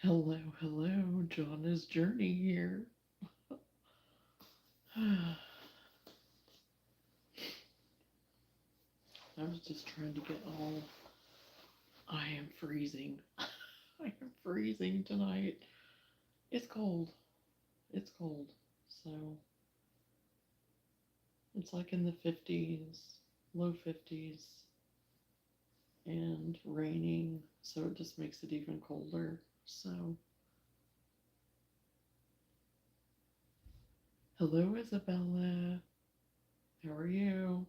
Hello, hello, Jonna's Journey here. I was just trying to get all. I am freezing. I am freezing tonight. It's cold. It's cold. So it's like in the 50s, low 50s, and raining. So it just makes it even colder. So, hello, Isabella. How are you?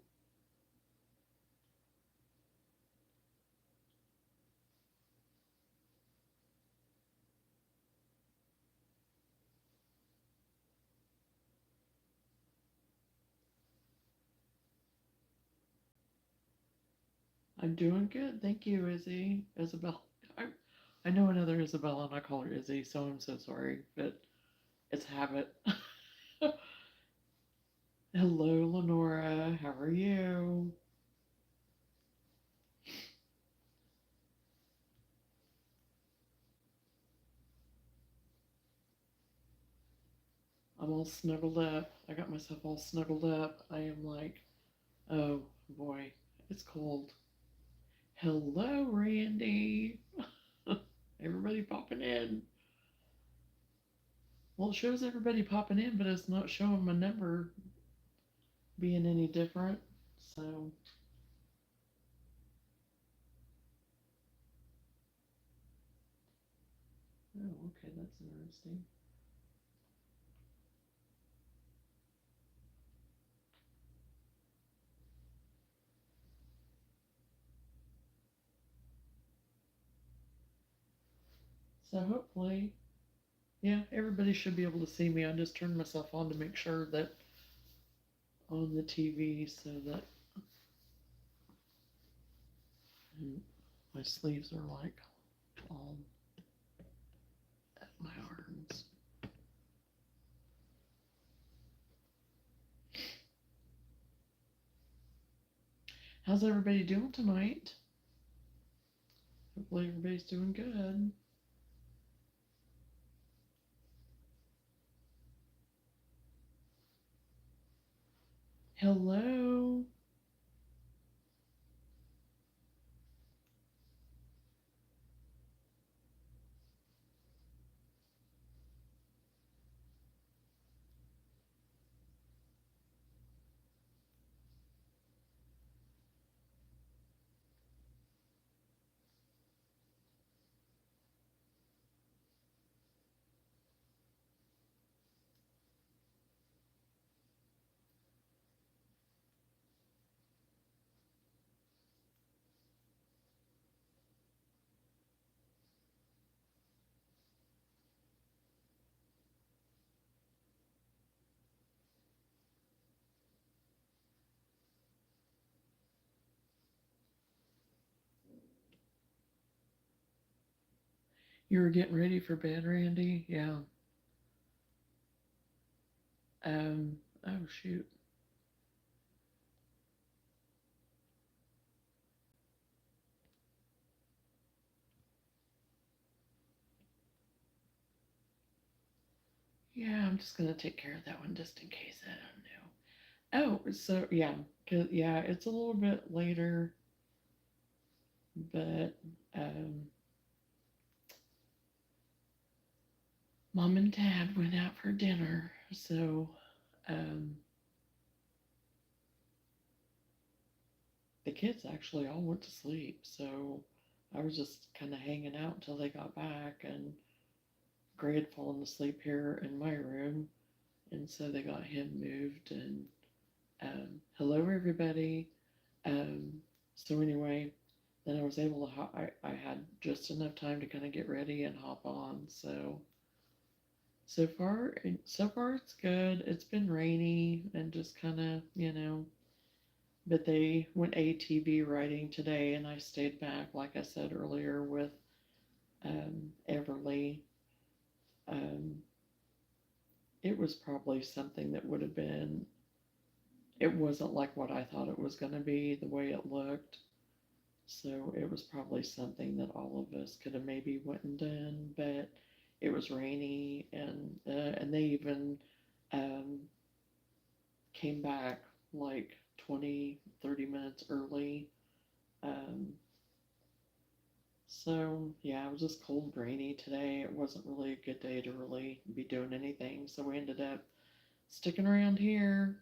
I'm doing good. Thank you, Isabel. I, I know another Isabella and I call her Izzy, so I'm so sorry, but it's habit. Hello, Lenora. How are you? I'm all snuggled up. I got myself all snuggled up. I am like, oh boy, it's cold. Hello, Randy. Everybody popping in. Well, it shows everybody popping in, but it's not showing my number being any different. So, oh, okay, that's interesting. So, hopefully, yeah, everybody should be able to see me. I just turned myself on to make sure that on the TV so that and my sleeves are like all at my arms. How's everybody doing tonight? Hopefully, everybody's doing good. Hello. You were getting ready for bed, Randy? Yeah. Oh, shoot. Yeah, I'm just gonna take care of that one just in case. I don't know. Oh, so yeah, yeah, it's a little bit later, but um, Mom and Dad went out for dinner, so um, the kids actually all went to sleep. So I was just kind of hanging out until they got back, and Gray had fallen asleep here in my room, and so they got him moved. And hello, everybody. Um, so anyway, then I was able to. I had just enough time to kind of get ready and hop on. So so far it's good. It's been rainy and just kind of But they went ATV riding today, and I stayed back, like I said earlier, with Everly. Um, it was probably something that would have been. It wasn't like what I thought it was going to be. The way it looked. So it was probably something that all of us could have maybe went and done, but it was rainy, and they even um, came back like 20, 30 minutes early. Um, so yeah, it was just cold, and rainy today. It wasn't really a good day to really be doing anything. So we ended up sticking around here.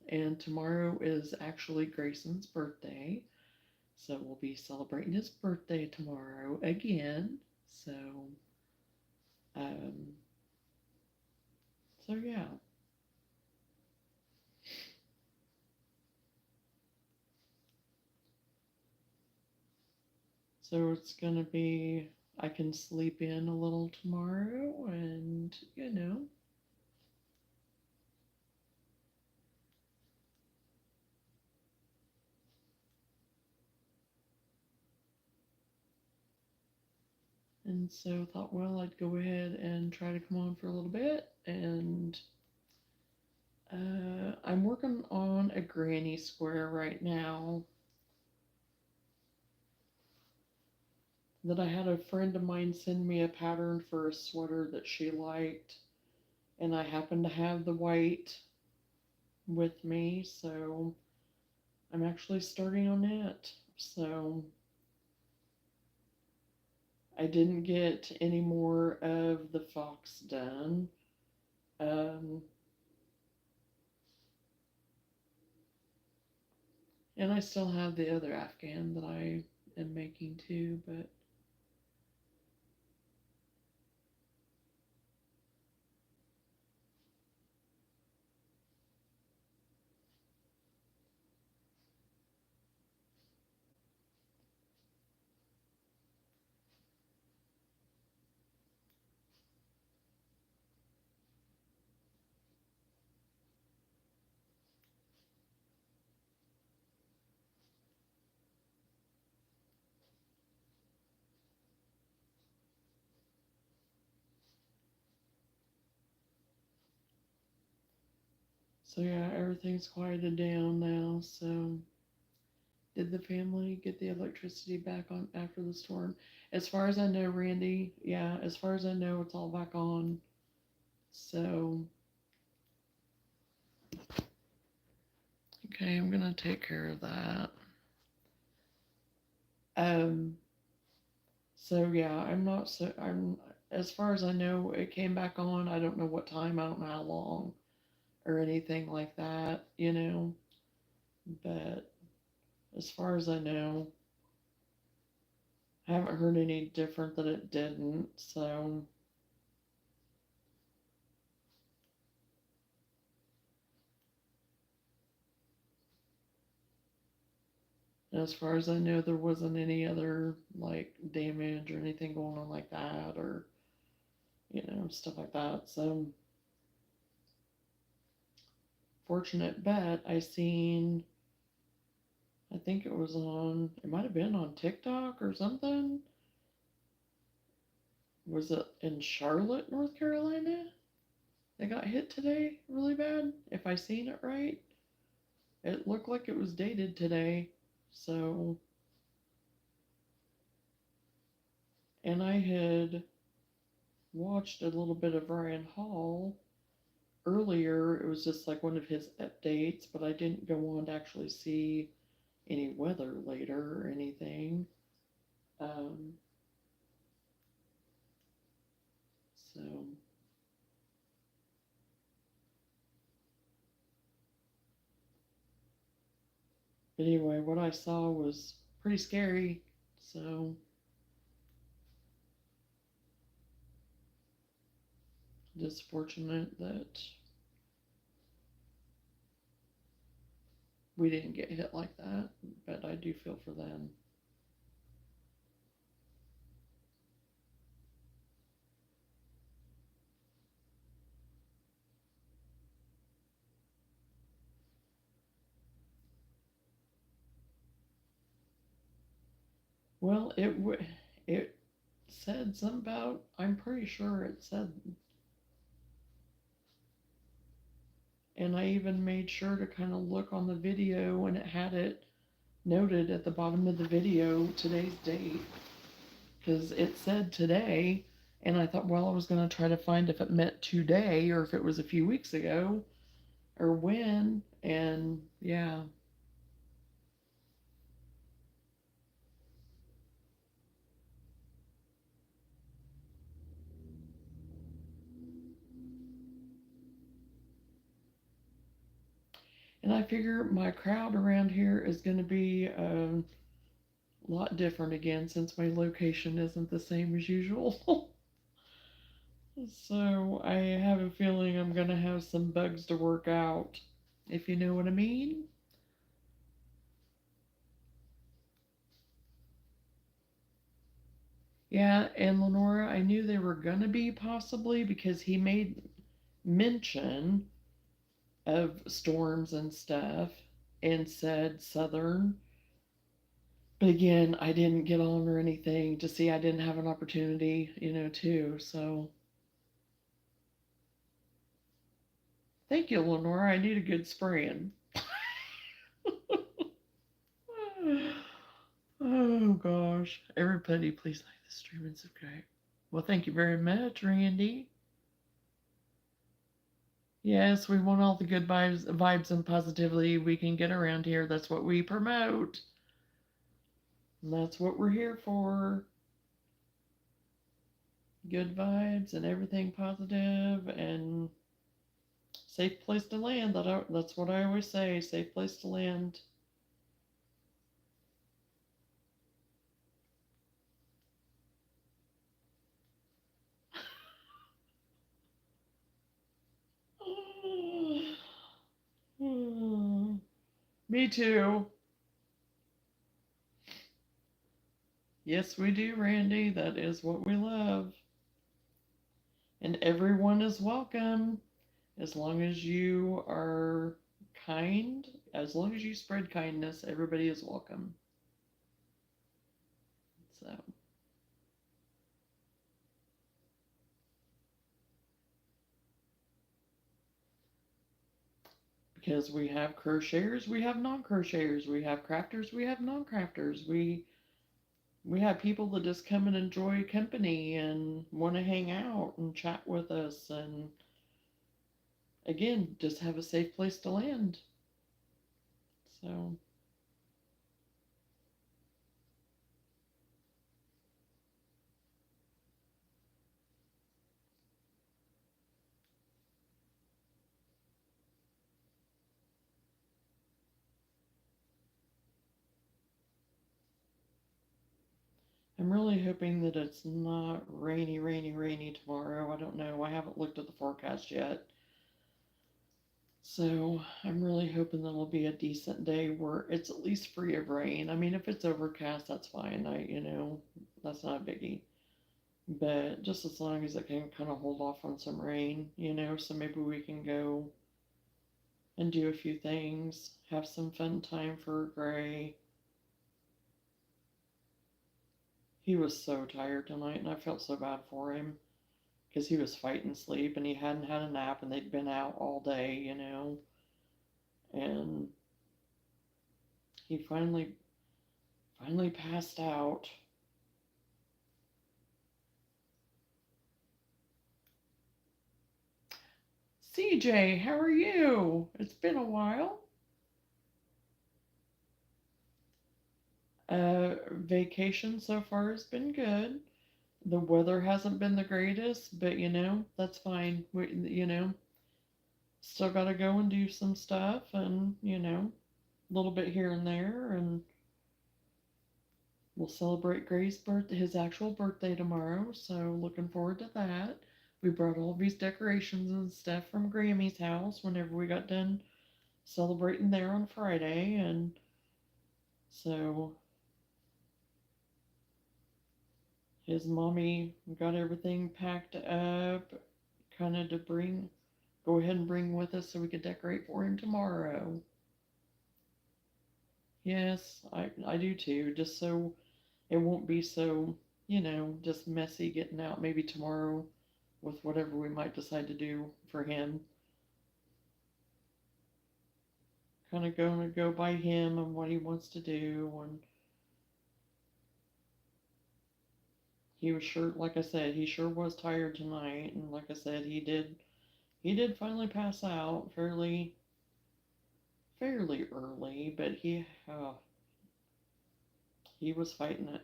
And tomorrow is actually Grayson's birthday. So we'll be celebrating his birthday tomorrow again. So, um, so yeah. So it's gonna be, I can sleep in a little tomorrow, and and so thought, well, I'd go ahead and try to come on for a little bit. And I'm working on a granny square right now that I had a friend of mine send me a pattern for a sweater that she liked, and I happen to have the white with me, so I'm actually starting on it. So I didn't get any more of the fox done. Um, and I still have the other Afghan that I am making too, but so yeah, everything's quieted down now. So did the family get the electricity back on after the storm? As far as I know, Randy, yeah, as far as I know, it's all back on. So, okay, I'm gonna take care of that. Um, so yeah, I'm, as far as I know, it came back on. I don't know what time, I don't know how long or anything like that. But as far as I know, I haven't heard any different that it didn't. So, as far as I know, there wasn't any other like damage or anything going on like that, or stuff like that. So fortunate, but I seen, I think it was on, it might have been on TikTok or something. Was it in Charlotte, North Carolina? They got hit today really bad, if I seen it right. It looked like it was dated today. So, and I had watched a little bit of Ryan Hall earlier. It was just like one of his updates, but I didn't go on to actually see any weather later or anything. Um, so, but anyway, what I saw was pretty scary. So, just fortunate that we didn't get hit like that, but I do feel for them. Well, it said something about, I'm pretty sure it said, and I even made sure to kind of look on the video when it had it noted at the bottom of the video today's date because it said today, and I thought, well, I was going to try to find if it meant today or if it was a few weeks ago or when, and yeah. And I figure my crowd around here is going to be a lot different again since my location isn't the same as usual. So I have a feeling I'm going to have some bugs to work out, if you know what I mean. Yeah, and Lenora, I knew they were going to be possibly because he made mention of storms and stuff and said southern. But again, I didn't get on or anything to see I didn't have an opportunity, too. So thank you, Lenora. I need a good spraying. Oh gosh. Everybody, please like the stream and subscribe. Well, thank you very much, Randy. Yes, we want all the good vibes and positivity we can get around here. That's what we promote. And that's what we're here for. Good vibes and everything positive and safe place to land. That's what I always say. Safe place to land. Me too. Yes, we do, Randy. That is what we love. And everyone is welcome as long as you are kind. As long as you spread kindness, everybody is welcome. So, because we have crocheters, we have non-crocheters, we have crafters, we have non-crafters. We have people that just come and enjoy company and want to hang out and chat with us and again, just have a safe place to land. So, I'm really hoping that it's not rainy, rainy, rainy tomorrow. I don't know. I haven't looked at the forecast yet. So I'm really hoping that it'll be a decent day where it's at least free of rain. I mean, if it's overcast, that's fine. That's not a biggie. But just as long as it can kind of hold off on some rain, so maybe we can go and do a few things, have some fun time for Gray. He was so tired tonight, and I felt so bad for him because he was fighting sleep and he hadn't had a nap and they'd been out all day. And he finally passed out. CJ, how are you? It's been a while. Vacation so far has been good. The weather hasn't been the greatest, but that's fine. Still got to go and do some stuff and, a little bit here and there. And we'll celebrate Gray's birthday, his actual birthday tomorrow. So looking forward to that. We brought all these decorations and stuff from Grammy's house whenever we got done celebrating there on Friday. And so his mommy got everything packed up, kind of to go ahead and bring with us so we could decorate for him tomorrow. Yes, I do too, just so it won't be so, just messy getting out maybe tomorrow with whatever we might decide to do for him. kind of going to go by him and what he wants to do. And he was sure, like I said, he sure was tired tonight. And like I said, he did finally pass out fairly early, but he was fighting it.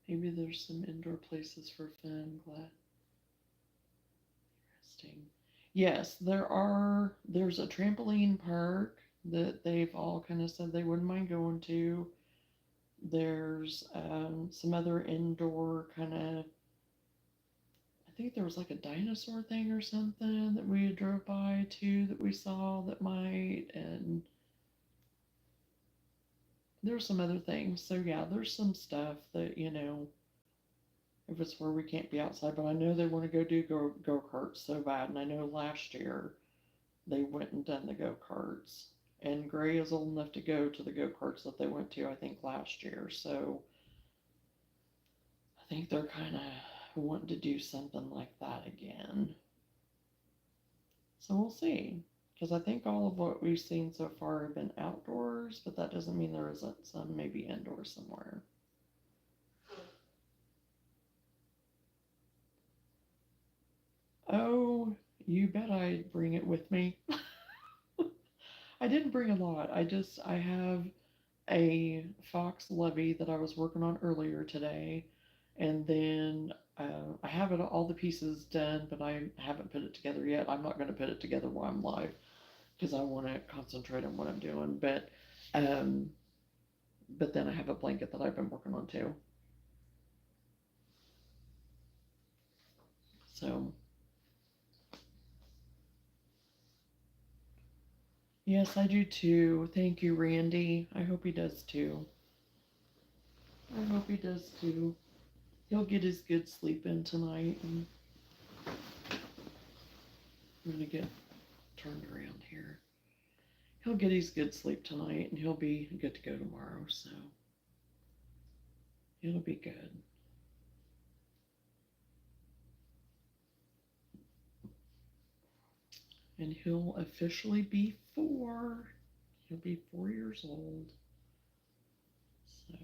Maybe there's some indoor places for fun. Glad. Interesting. Yes, there's a trampoline park that they've all kind of said they wouldn't mind going to. There's some other indoor kind of, I think there was like a dinosaur thing or something that we drove by too that we saw that might, and there's some other things. So yeah, there's some stuff that, if it's where we can't be outside, but I know they want to go karts so bad, and I know last year they went and done the go karts. And Gray is old enough to go to the go karts that they went to, I think, last year. So I think they're kind of wanting to do something like that again. So we'll see. Because I think all of what we've seen so far have been outdoors, but that doesn't mean there isn't some maybe indoors somewhere. Oh, you bet I'd bring it with me. I didn't bring a lot. I have a fox levy that I was working on earlier today, and then I have all the pieces done, but I haven't put it together yet. I'm not going to put it together while I'm live because I want to concentrate on what I'm doing. Um, but then I have a blanket that I've been working on too. So yes, I do too. Thank you, Randy. I hope he does too. I hope he does too. He'll get his good sleep in tonight, and I'm gonna get turned around here. He'll get his good sleep tonight, and he'll be good to go tomorrow. So it'll be good. And he'll officially be 4. He'll be 4 years old. So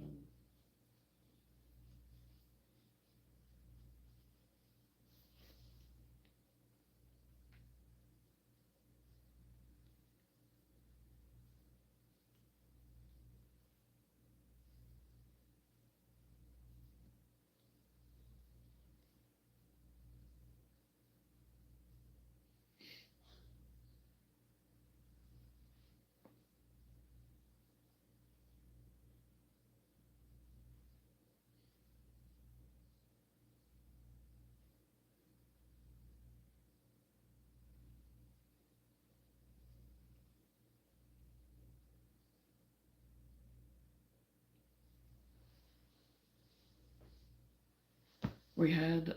we had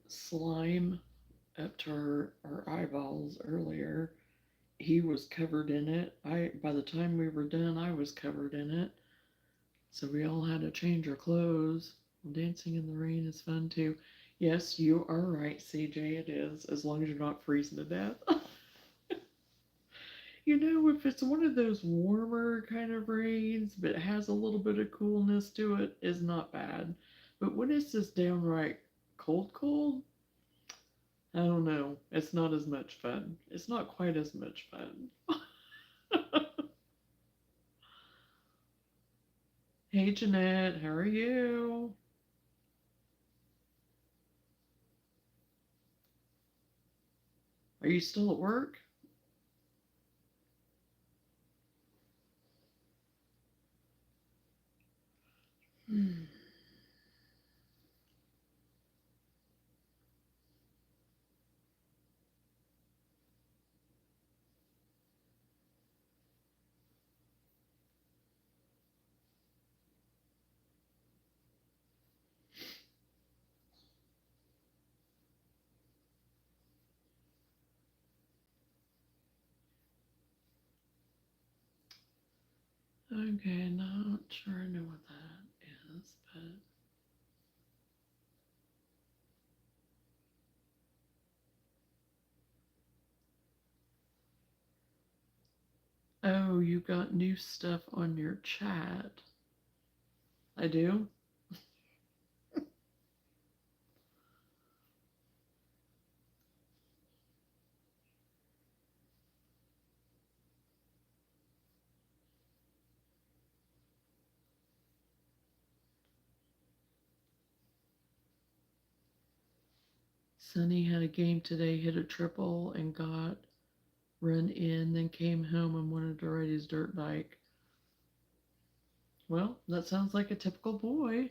slime up to our eyeballs earlier. He was covered in it. By the time we were done, I was covered in it. So we all had to change our clothes. Dancing in the rain is fun too. Yes, you are right, CJ. It is, as long as you're not freezing to death. If it's one of those warmer kind of rains, but has a little bit of coolness to it, is not bad. But when it's just downright cold, I don't know. It's not as much fun. It's not quite as much fun. Hey, Jeanette, how are you? Are you still at work? Hmm. Okay, not sure I know what that is, but oh, you got new stuff on your chat. I do? Sonny had a game today, hit a triple and got run in, then came home and wanted to ride his dirt bike. Well, that sounds like a typical boy.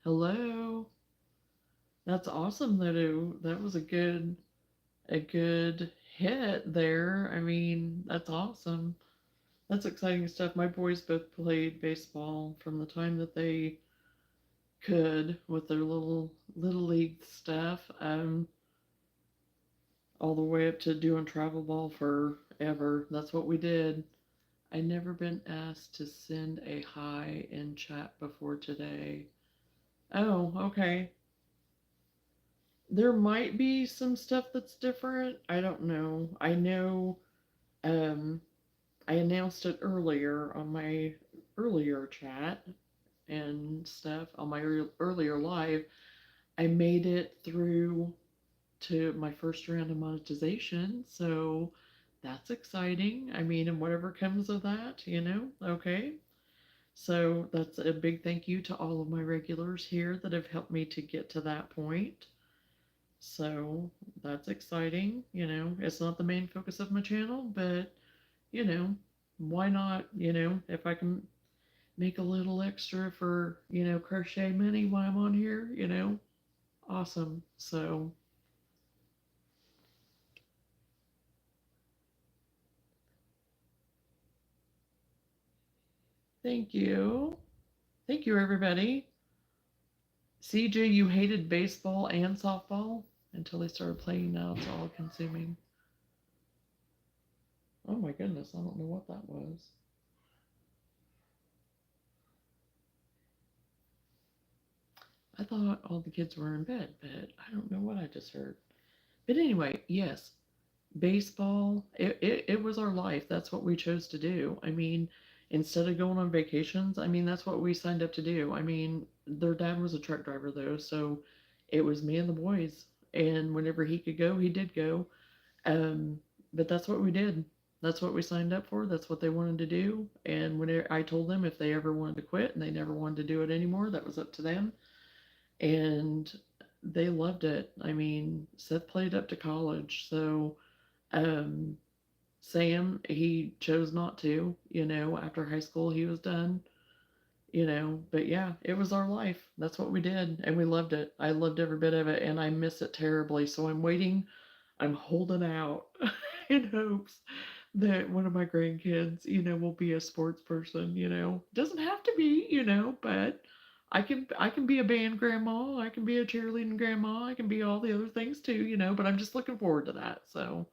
Hello. That's awesome that that was a good hit there. I mean, that's awesome. That's exciting stuff. My boys both played baseball from the time that they could with their little league stuff, all the way up to doing travel ball forever. That's what we did. I never been asked to send a hi in chat before today. Oh, okay. There might be some stuff that's different. I don't know. I know um, I announced it earlier on my earlier chat and stuff on my earlier live. I made it through to my first round of monetization, so that's exciting. I mean, and whatever comes of that, okay. So that's a big thank you to all of my regulars here that have helped me to get to that point. So that's exciting. It's not the main focus of my channel, but you know, why not? If I can make a little extra for, crochet money while I'm on here, awesome. So thank you. Thank you, everybody. CJ, you hated baseball and softball until they started playing. Now it's all consuming. Oh my goodness, I don't know what that was. I thought all the kids were in bed, but I don't know what I just heard. But anyway, yes, baseball, it was our life. That's what we chose to do. I mean, instead of going on vacations, I mean, that's what we signed up to do. I mean, their dad was a truck driver, though, so it was me and the boys. And whenever he could go, he did go. Um, but that's what we did. That's what we signed up for. That's what they wanted to do. And when I told them if they ever wanted to quit and they never wanted to do it anymore, that was up to them. And they loved it. I mean, Seth played up to college, so um, Sam, he chose not to, after high school he was done, but yeah, it was our life. That's what we did, and we loved it. I loved every bit of it, and I miss it terribly. So I'm waiting, I'm holding out in hopes that one of my grandkids, will be a sports person, Doesn't have to be, but I can be a band grandma, I can be a cheerleading grandma, I can be all the other things too, but I'm just looking forward to that. So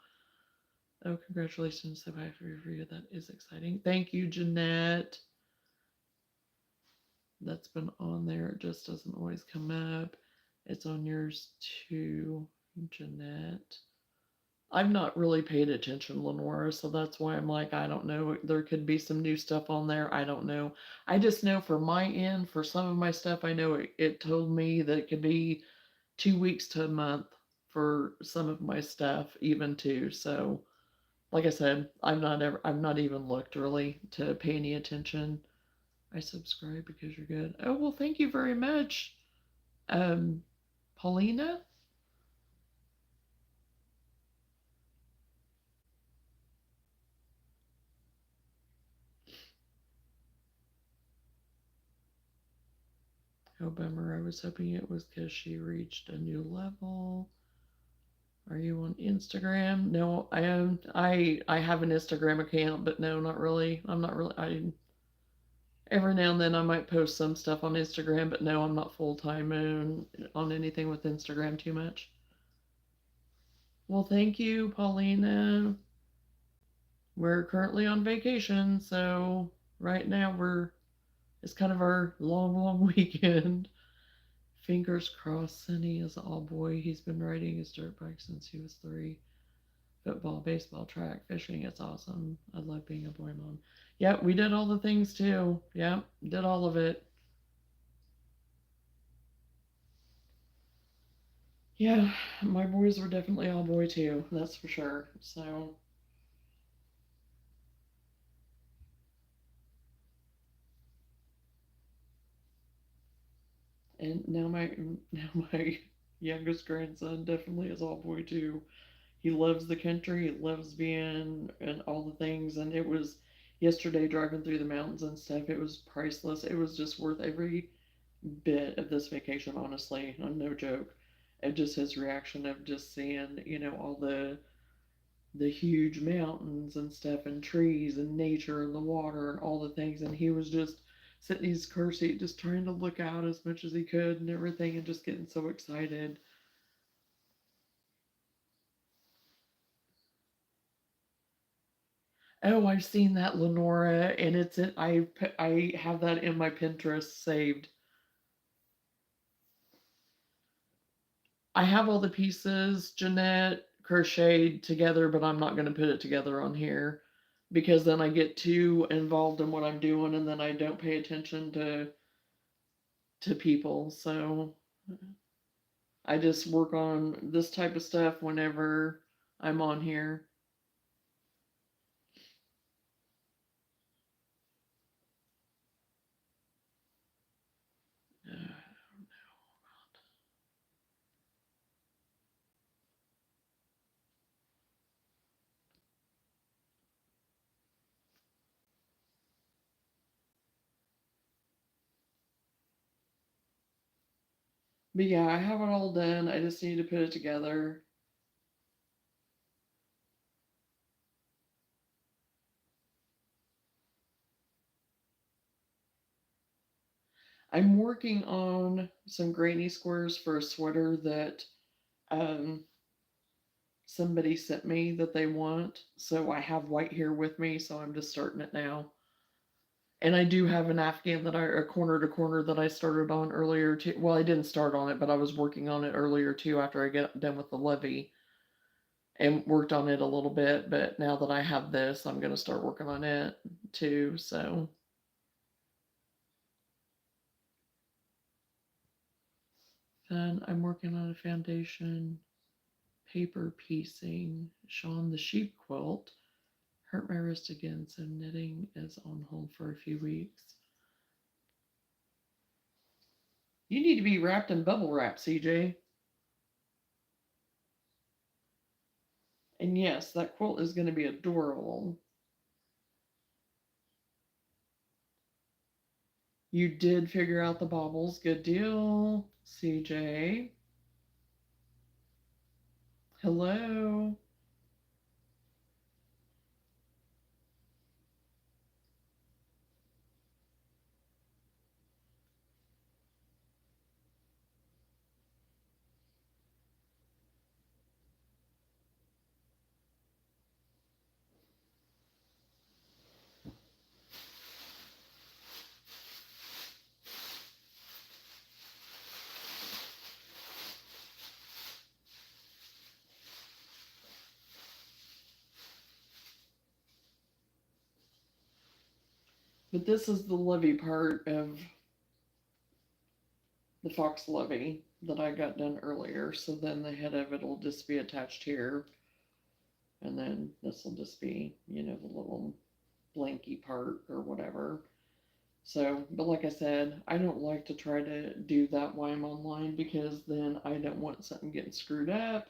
oh, congratulations, so happy for you. That is exciting. Thank you, Jeanette. That's been on there. It just doesn't always come up. It's on yours too, Jeanette. I've not really paid attention, Lenora, so that's why I'm like, I don't know. There could be some new stuff on there. I don't know. I just know for my end, for some of my stuff, I know it told me that it could be 2 weeks to a month for some of my stuff, even too. So like I said, I've not even looked really to pay any attention. I subscribe because you're good. Oh well, thank you very much, um, Paulina. Oh bummer. I was hoping it was because she reached a new level. Are you on Instagram? No, I am. I have an Instagram account, but no, not really. I'm not really. I every now and then I might post some stuff on Instagram, but no, I'm not full time on anything with Instagram too much. Well, thank you, Paulina. we're currently on vacation, so right now it's kind of our long weekend. Fingers crossed. Sunny is all boy. He's been riding his dirt bike since he was 3. Football, baseball, track, fishing. It's awesome. I love being a boy mom. Yep, we did all the things too. Yep, did all of it. Yeah, my boys were definitely all boy too. That's for sure. So, and now my youngest grandson definitely is all boy too. He loves the country. He loves being and all the things. And it was yesterday driving through the mountains and stuff. It was priceless. It was just worth every bit of this vacation, honestly. No joke. And just his reaction of just seeing, all the huge mountains and stuff and trees and nature and the water and all the things. And he was just sitting in his car seat just trying to look out as much as he could and everything and just getting so excited. Oh, I've seen that, Lenora, and I have that in my Pinterest saved. I have all the pieces, Jeanette, crocheted together, but I'm not going to put it together on here because then I get too involved in what I'm doing and then I don't pay attention to people. So I just work on this type of stuff whenever I'm on here. But yeah, I have it all done. I just need to put it together. I'm working on some granny squares for a sweater that um, somebody sent me that they want. So I have white here with me, so I'm just starting it now. And I do have an Afghan that a corner to corner that I started on earlier too. Well, I didn't start on it, but I was working on it earlier too after I get done with the levy and worked on it a little bit. But now that I have this, I'm going to start working on it too. So then I'm working on a foundation, paper piecing, Sean the sheep quilt. Hurt my wrist again, so knitting is on hold for a few weeks. You need to be wrapped in bubble wrap, CJ. And yes, that quilt is going to be adorable. You did figure out the baubles. Good deal, CJ. Hello. But this is the levy part of the fox levy that I got done earlier. So then the head of it will just be attached here. And then this will just be, the little blanky part or whatever. So, but like I said, I don't like to try to do that while I'm online because then I don't want something getting screwed up.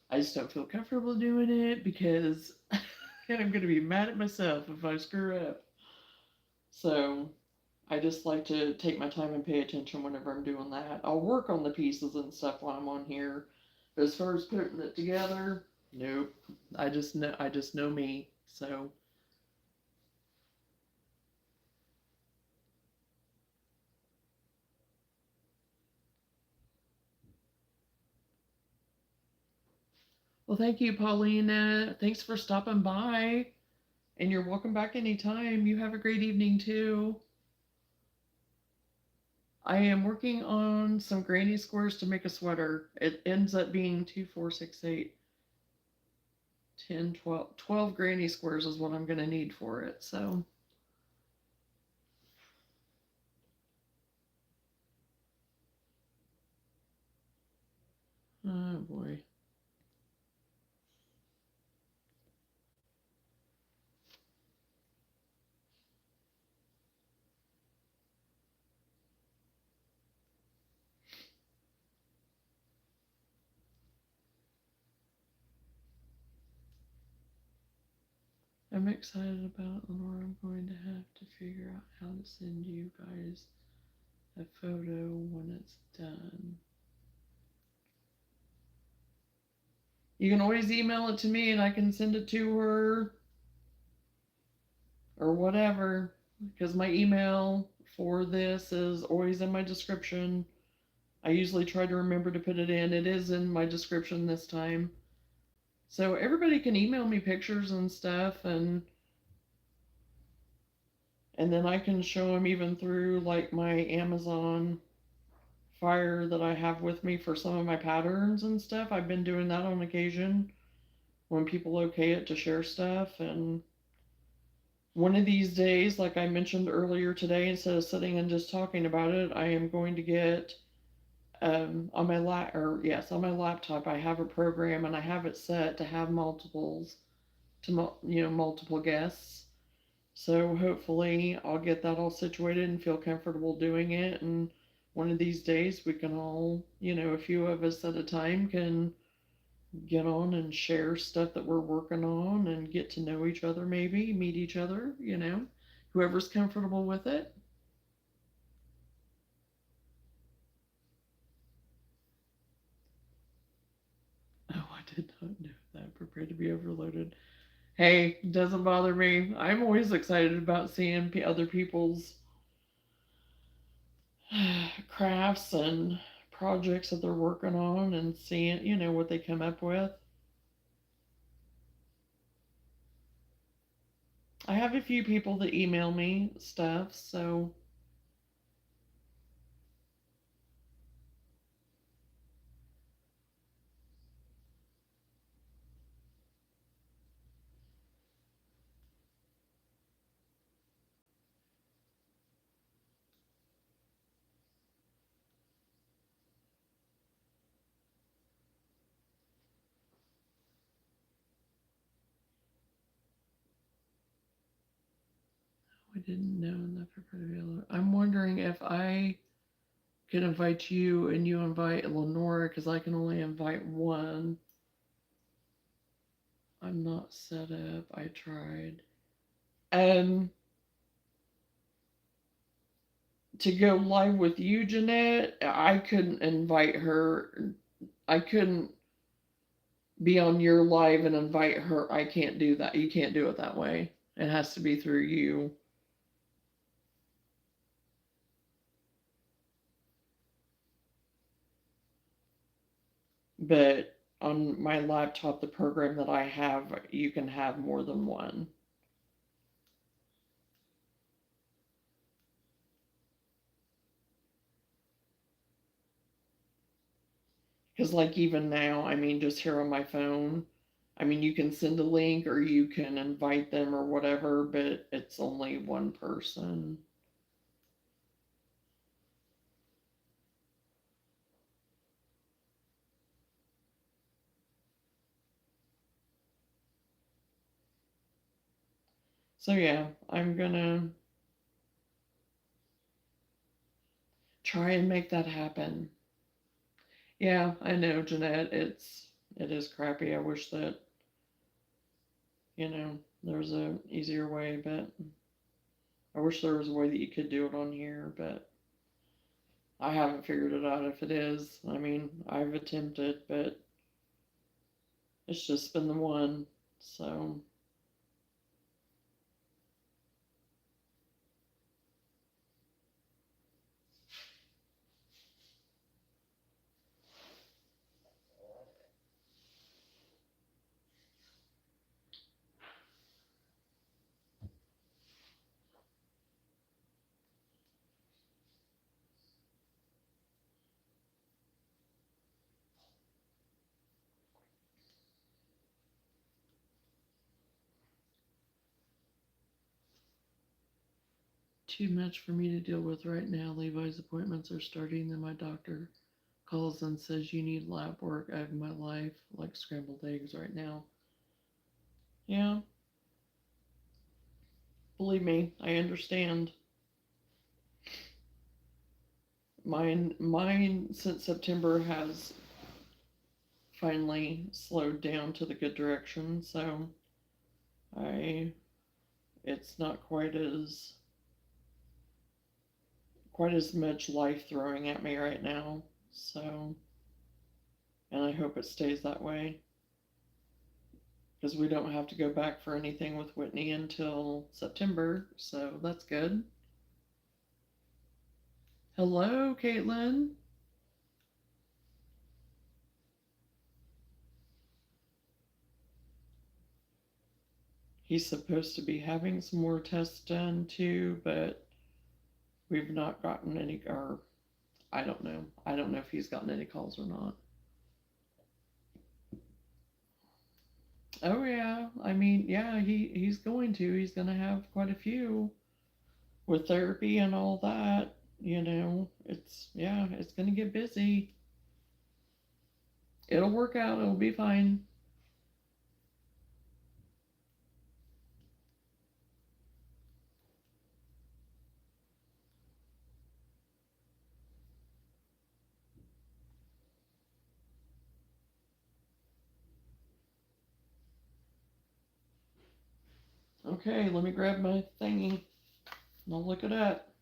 I just don't feel comfortable doing it because and I'm going to be mad at myself if I screw up. So, I just like to take my time and pay attention whenever I'm doing that. I'll work on the pieces and stuff while I'm on here. But as far as putting it together, nope. I just know me. So, well, thank you, Paulina. Thanks for stopping by. And you're welcome back anytime. You have a great evening too. I am working on some granny squares to make a sweater. It ends up being 2, 4, 6, 8, 10, 12, 12 granny squares is what I'm going to need for it. So, oh boy. I'm excited about it, Lenore. I'm going to have to figure out how to send you guys a photo when it's done. You can always email it to me and I can send it to her or whatever, because my email for this is always in my description. I usually try to remember to put it in. It is in my description this time. So everybody can email me pictures and stuff, and then I can show them even through like my Amazon Fire that I have with me for some of my patterns and stuff. I've been doing that on occasion when people okay it to share stuff. And one of these days, like I mentioned earlier today, instead of sitting and just talking about it, I am going to get on my on my laptop. I have a program and I have it set to have multiples to multiple guests. So hopefully I'll get that all situated and feel comfortable doing it. And one of these days we can all, a few of us at a time can get on and share stuff that we're working on and get to know each other, maybe meet each other, whoever's comfortable with it. Oh, I did not know that. Prepare to be overloaded. Hey, doesn't bother me. I'm always excited about seeing other people's crafts and projects that they're working on and seeing, what they come up with. I have a few people that email me stuff, so I didn't know that. I'm wondering if I could invite you and you invite Lenora because I can only invite one. I'm not set up. I tried. Um, to go live with you, Jeanette, I couldn't invite her. I couldn't be on your live and invite her. I can't do that. You can't do it that way. It has to be through you. But on my laptop, the program that I have, you can have more than one. Because, like, even now, I mean, just here on my phone, I mean, you can send a link or you can invite them or whatever, but it's only one person. So, yeah, I'm gonna try and make that happen. Yeah, I know, Jeanette. It is crappy. I wish that, there's a easier way, but I wish there was a way that you could do it on here, but I haven't figured it out if it is. I mean, I've attempted, but it's just been the one. So, too much for me to deal with right now. Levi's appointments are starting, then my doctor calls and says you need lab work. I have my life like scrambled eggs right now. Yeah, believe me, I understand. Mine since September has finally slowed down to the good direction, so I it's not quite as much life throwing at me right now. So, and I hope it stays that way because we don't have to go back for anything with Whitney until September, so that's good. Hello, Caitlin. He's supposed to be having some more tests done too, but we've not gotten any, or I don't know. I don't know if he's gotten any calls or not. Oh yeah, I mean, yeah, he's going to. He's going to have quite a few with therapy and all that. It's going to get busy. It'll work out. It'll be fine. Okay, let me grab my thingy and I'll look it up.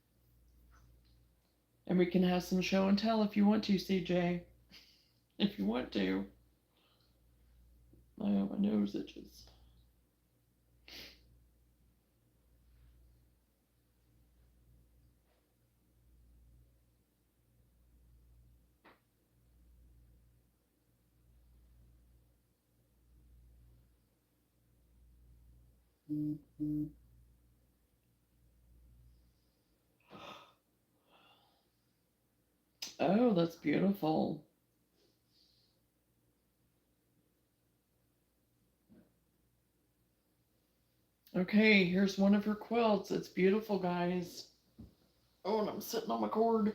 And we can have some show and tell if you want to, CJ. If you want to. Oh, my nose itches. Mm-hmm. Oh, that's beautiful. Okay, here's one of her quilts. It's beautiful, guys. Oh, and I'm sitting on my cord.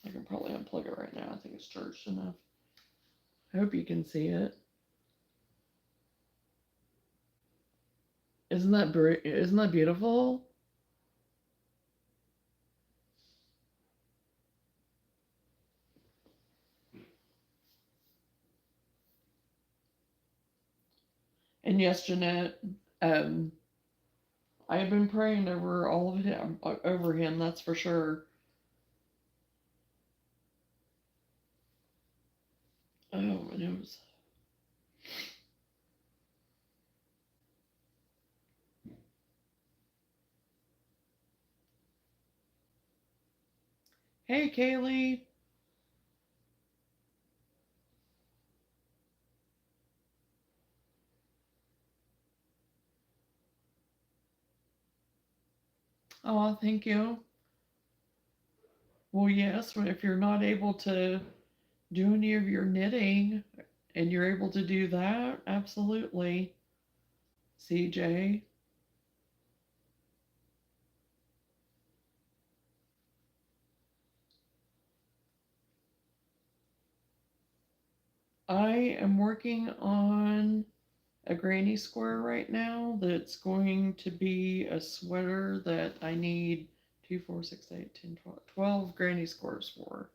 I can probably unplug it right now. I think it's charged enough. I hope you can see it. Isn't that beautiful? And yes, Jeanette, um, I have been praying over all of him, over him. That's for sure. Oh, my nose. Hey, Kaylee. Oh, thank you. Well, yes, if you're not able to do any of your knitting and you're able to do that, absolutely. CJ. I am working on a granny square right now that's going to be a sweater that I need 2, 4, 6, 8, 10, 12 granny squares for.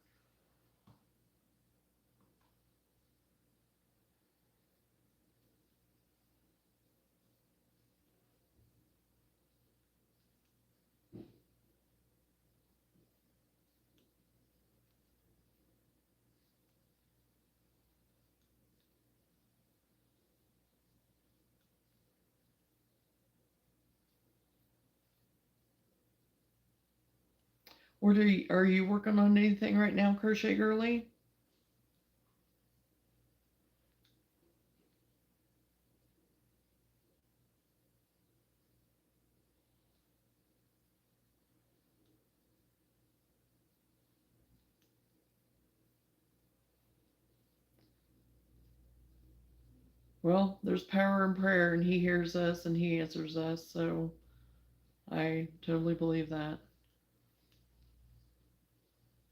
What are you working on anything right now, Crochet Girly? Well, there's power in prayer, and He hears us and He answers us. So I totally believe that.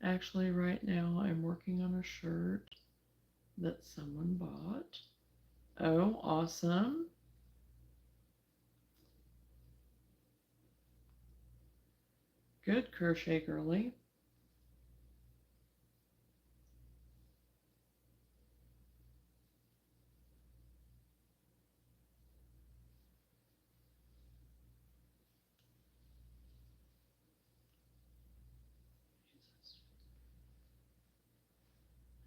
Actually, right now I'm working on a shirt that someone bought. Oh, awesome. Good crochet girly.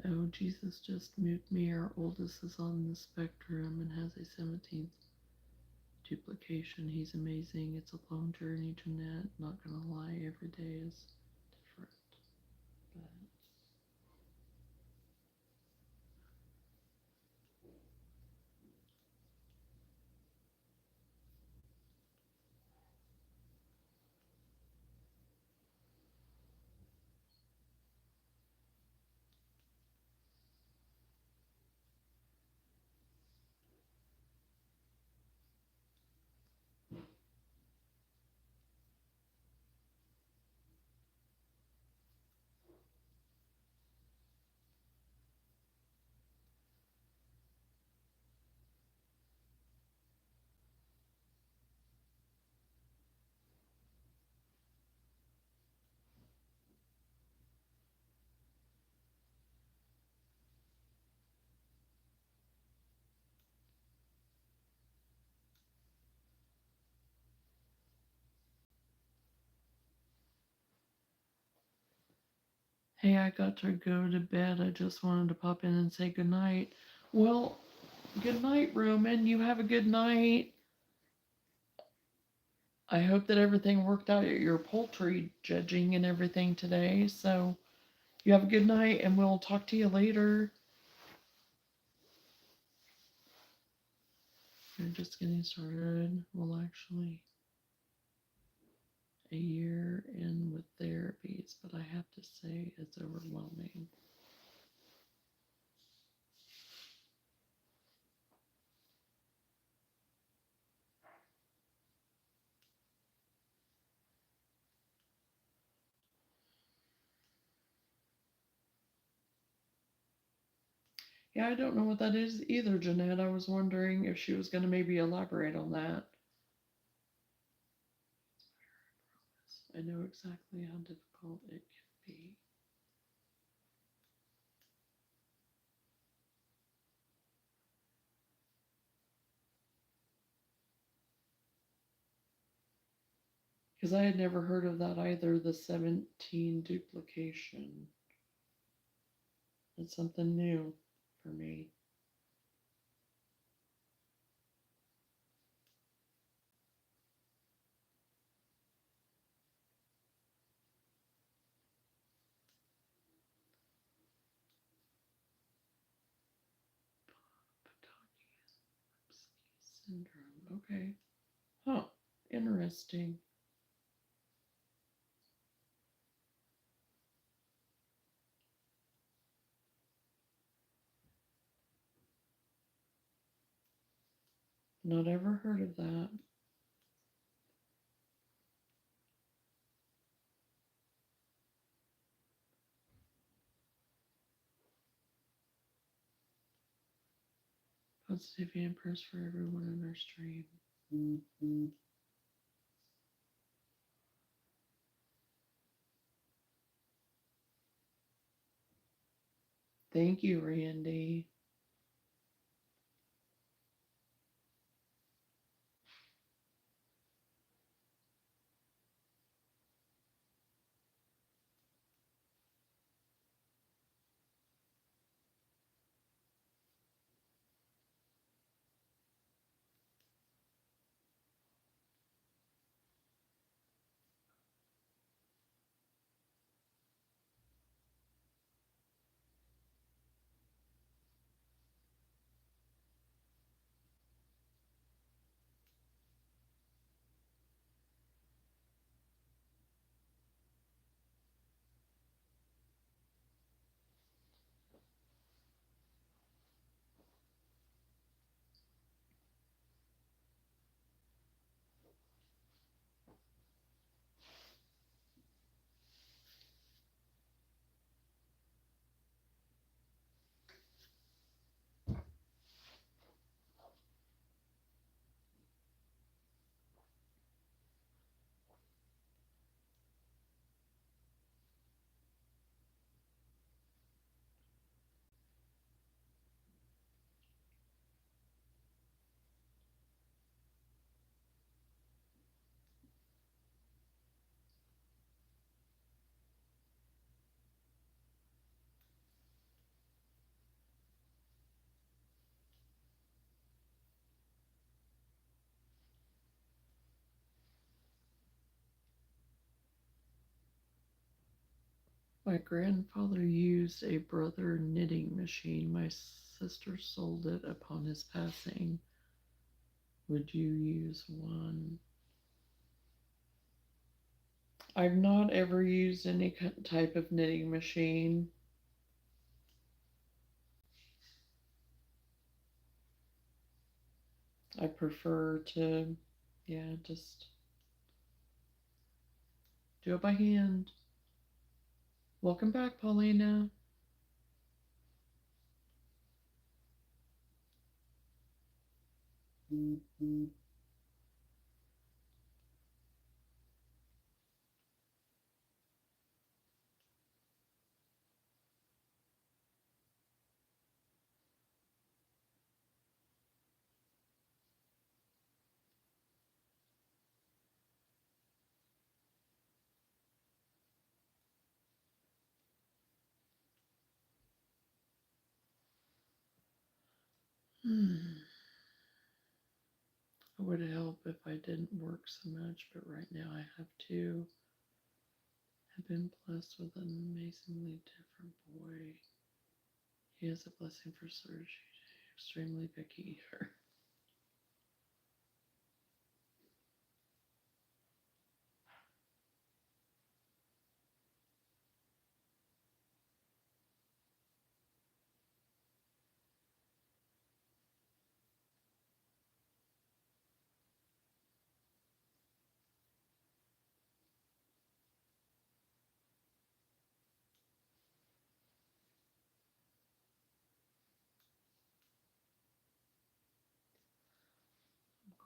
Oh, Jesus just moved me. Our oldest is on the spectrum and has a 17th duplication. He's amazing. It's a long journey, Jeanette. Not gonna lie, every day is different. But hey, I got to go to bed. I just wanted to pop in and say goodnight. Well, good night, Roman. You have a good night. I hope that everything worked out at your poultry judging and everything today. So you have a good night, and we'll talk to you later. We're just getting started. Well, actually, a year in with therapies, but I have to say it's overwhelming. Yeah, I don't know what that is either, Jeanette. I was wondering if she was going to maybe elaborate on that. I know exactly how difficult it can be. Because I had never heard of that either, the 17 duplication. It's something new for me. Syndrome. Okay. Huh. Interesting. Not ever heard of that. Positivity and prayers for everyone in our stream. Mm-hmm. Thank you, Randy. My grandfather used a brother knitting machine. My sister sold it upon his passing. Would you use one? I've not ever used any type of knitting machine. I prefer to, yeah, just do it by hand. Welcome back, Paulina. It would help if I didn't work so much, but right now I have to. I've been blessed with an amazingly different boy. He is a blessing for surgery. Extremely picky eater.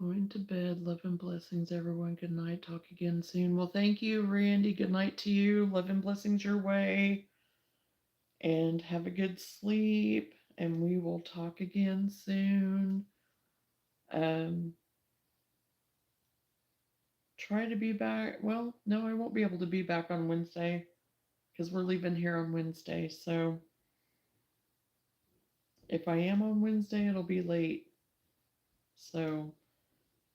Going to bed. Love and blessings, everyone. Good night. Talk again soon. Well, thank you, Randy. Good night to you. Love and blessings your way. And have a good sleep. And we will talk again soon. Um, Try to be back. Well, no, I won't be able to be back on Wednesday because we're leaving here on Wednesday. So if I am on Wednesday, it'll be late. So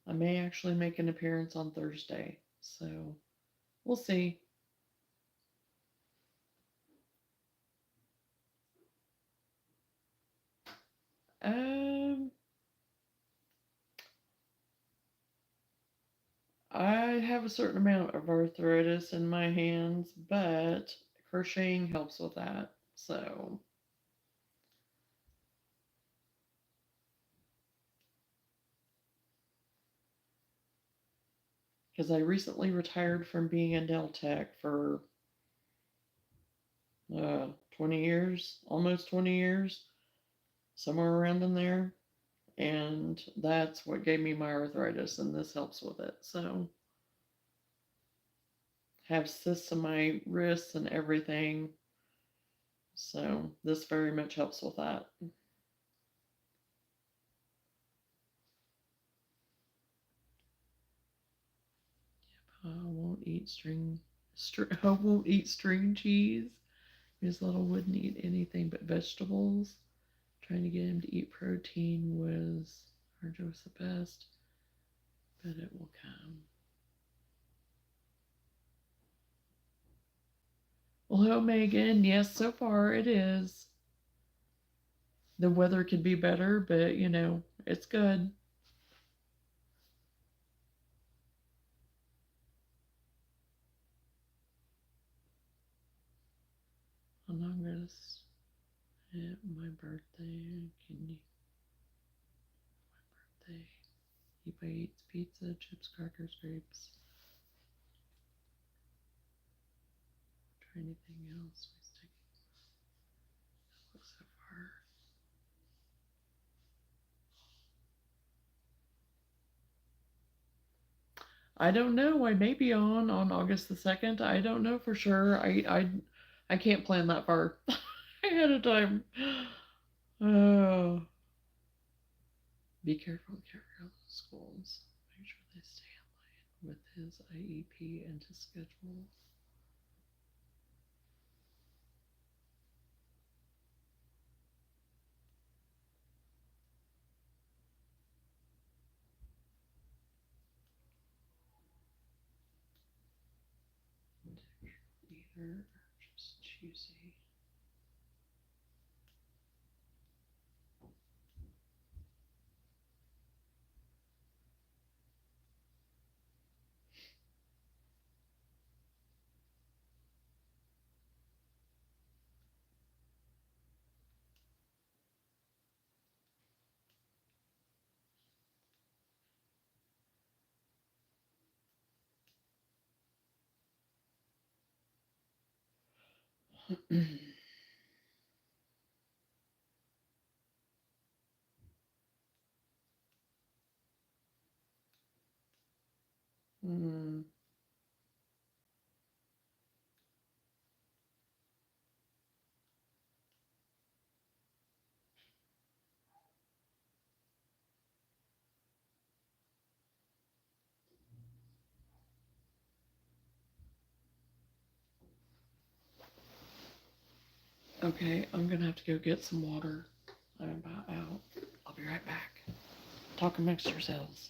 I may actually make an appearance on Thursday. So we'll see. Um, I have a certain amount of arthritis in my hands, but crocheting helps with that. So, because I recently retired from being a nail tech for 20 years, almost 20 years, somewhere around in there. And that's what gave me my arthritis, and this helps with it. So, have cysts in my wrists and everything. So, this very much helps with that. I won't eat I won't eat string cheese. His little wouldn't eat anything but vegetables. Trying to get him to eat protein was arduous at best, but it will come. Well, hello, Megan. Yes, so far it is. The weather could be better, but it's good. On August, at my birthday, can you? My birthday. Eva eats pizza, chips, crackers, grapes. Try anything else? We stick so far. I don't know. I may be on August the 2nd. I don't know for sure. I can't plan that far ahead of time. Oh, be careful with schools. Make sure they stay in line with his IEP and his schedule. Either just cheese. you see? Hmm. Okay, I'm gonna have to go get some water. I'm about out. I'll be right back. Talk amongst yourselves.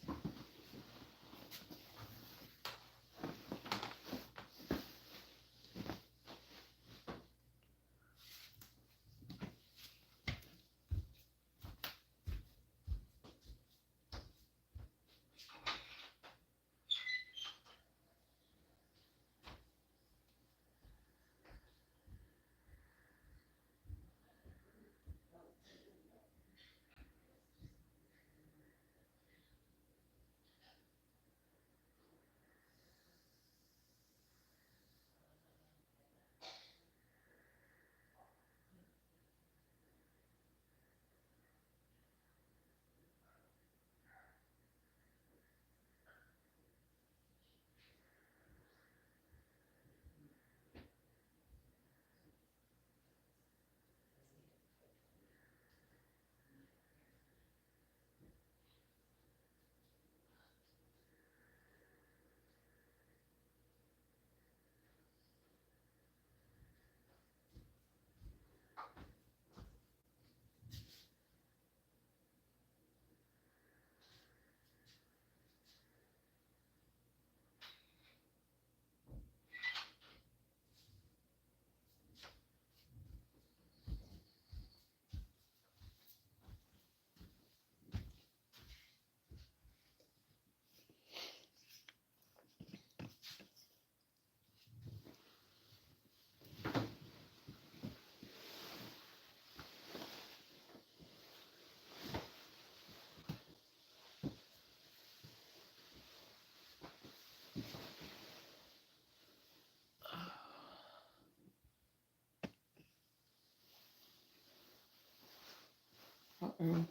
Uh-oh.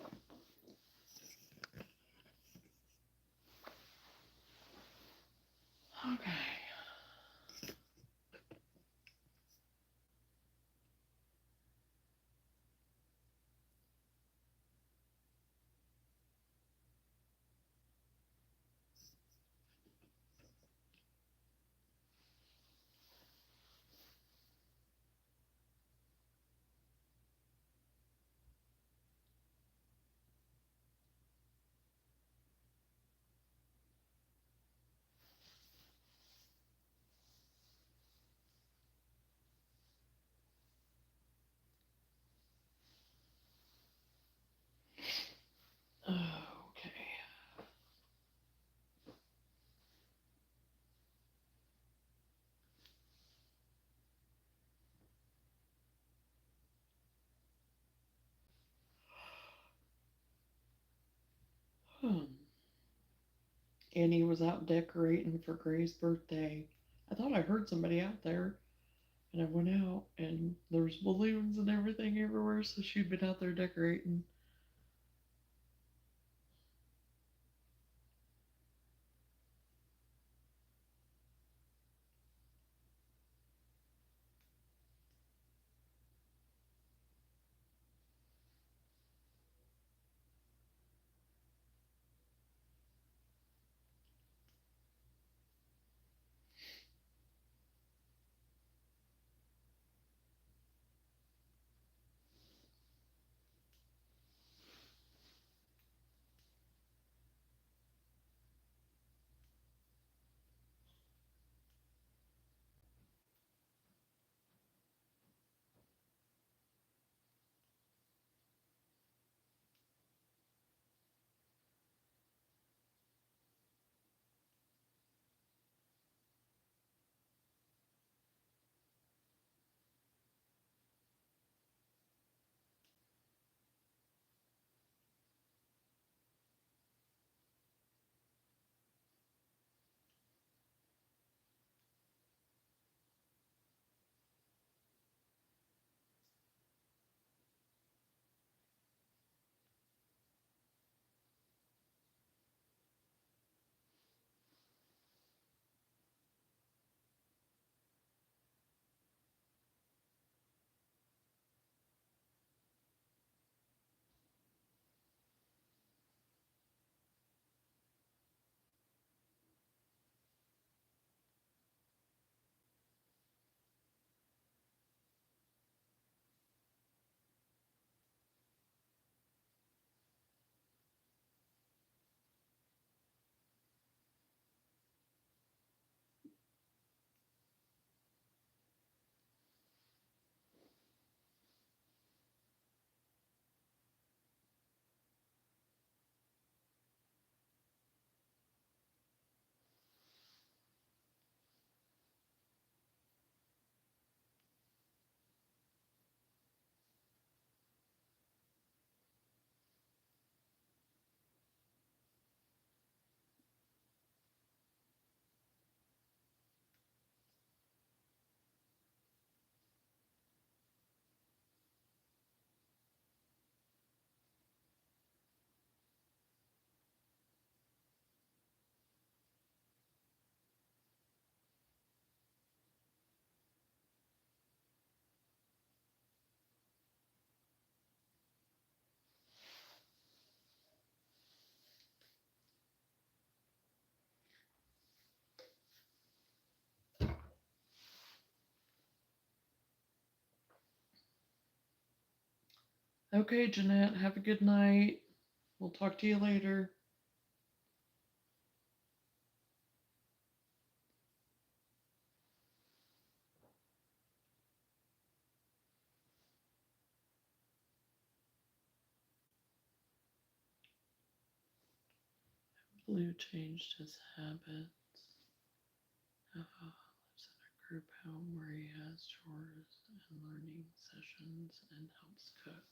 Okay. Okay. Hmm. Annie was out decorating for Gray's birthday. I thought I heard somebody out there, and I went out, and there was balloons and everything everywhere, so she'd been out there decorating. Okay, Jeanette, have a good night. We'll talk to you later. Blue changed his habits. Lives in a group home where he has chores and learning sessions and helps cook.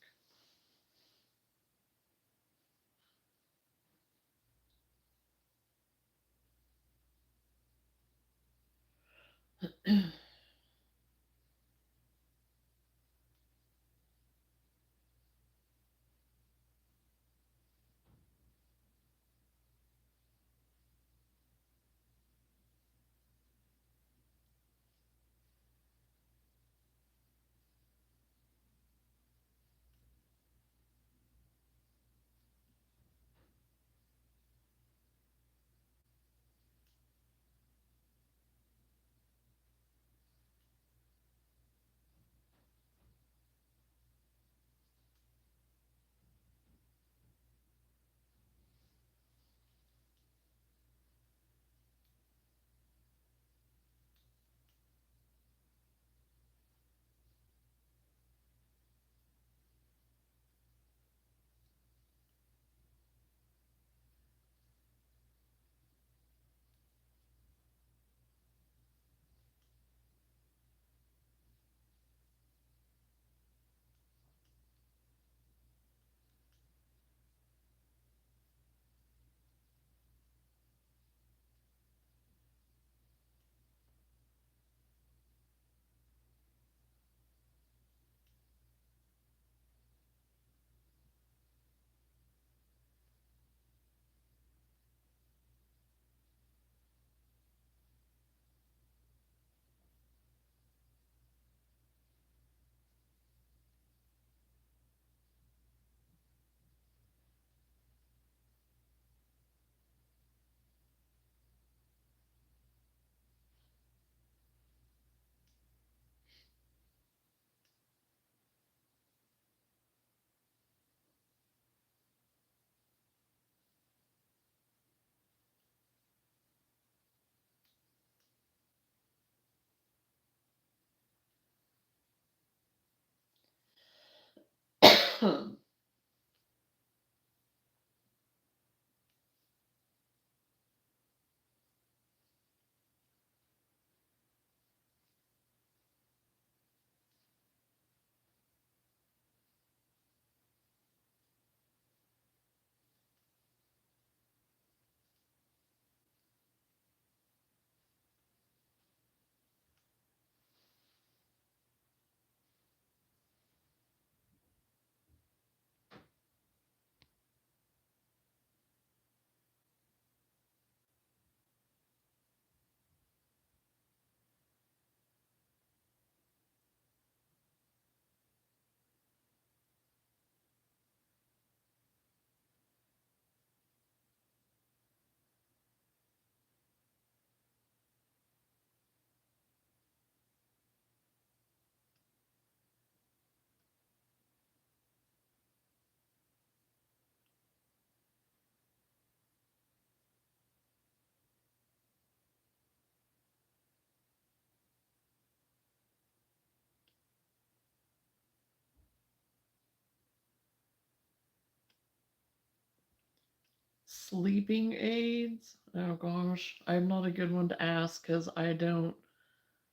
Sleeping aids? Oh gosh, I'm not a good one to ask because I don't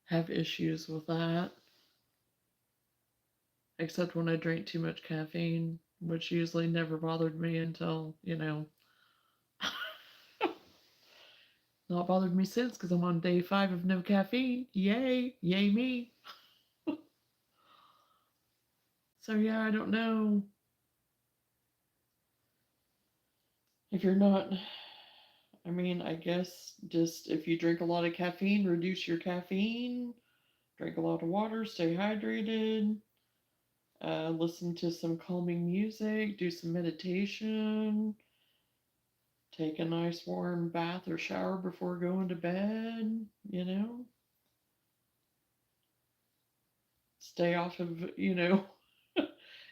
have issues with that, except when I drink too much caffeine, which usually never bothered me until, not bothered me since because I'm on day 5 of no caffeine. Yay, yay me. So yeah, I don't know if you're not. I mean, I guess just if you drink a lot of caffeine, reduce your caffeine, drink a lot of water, stay hydrated, listen to some calming music, do some meditation, take a nice warm bath or shower before going to bed. Stay off of,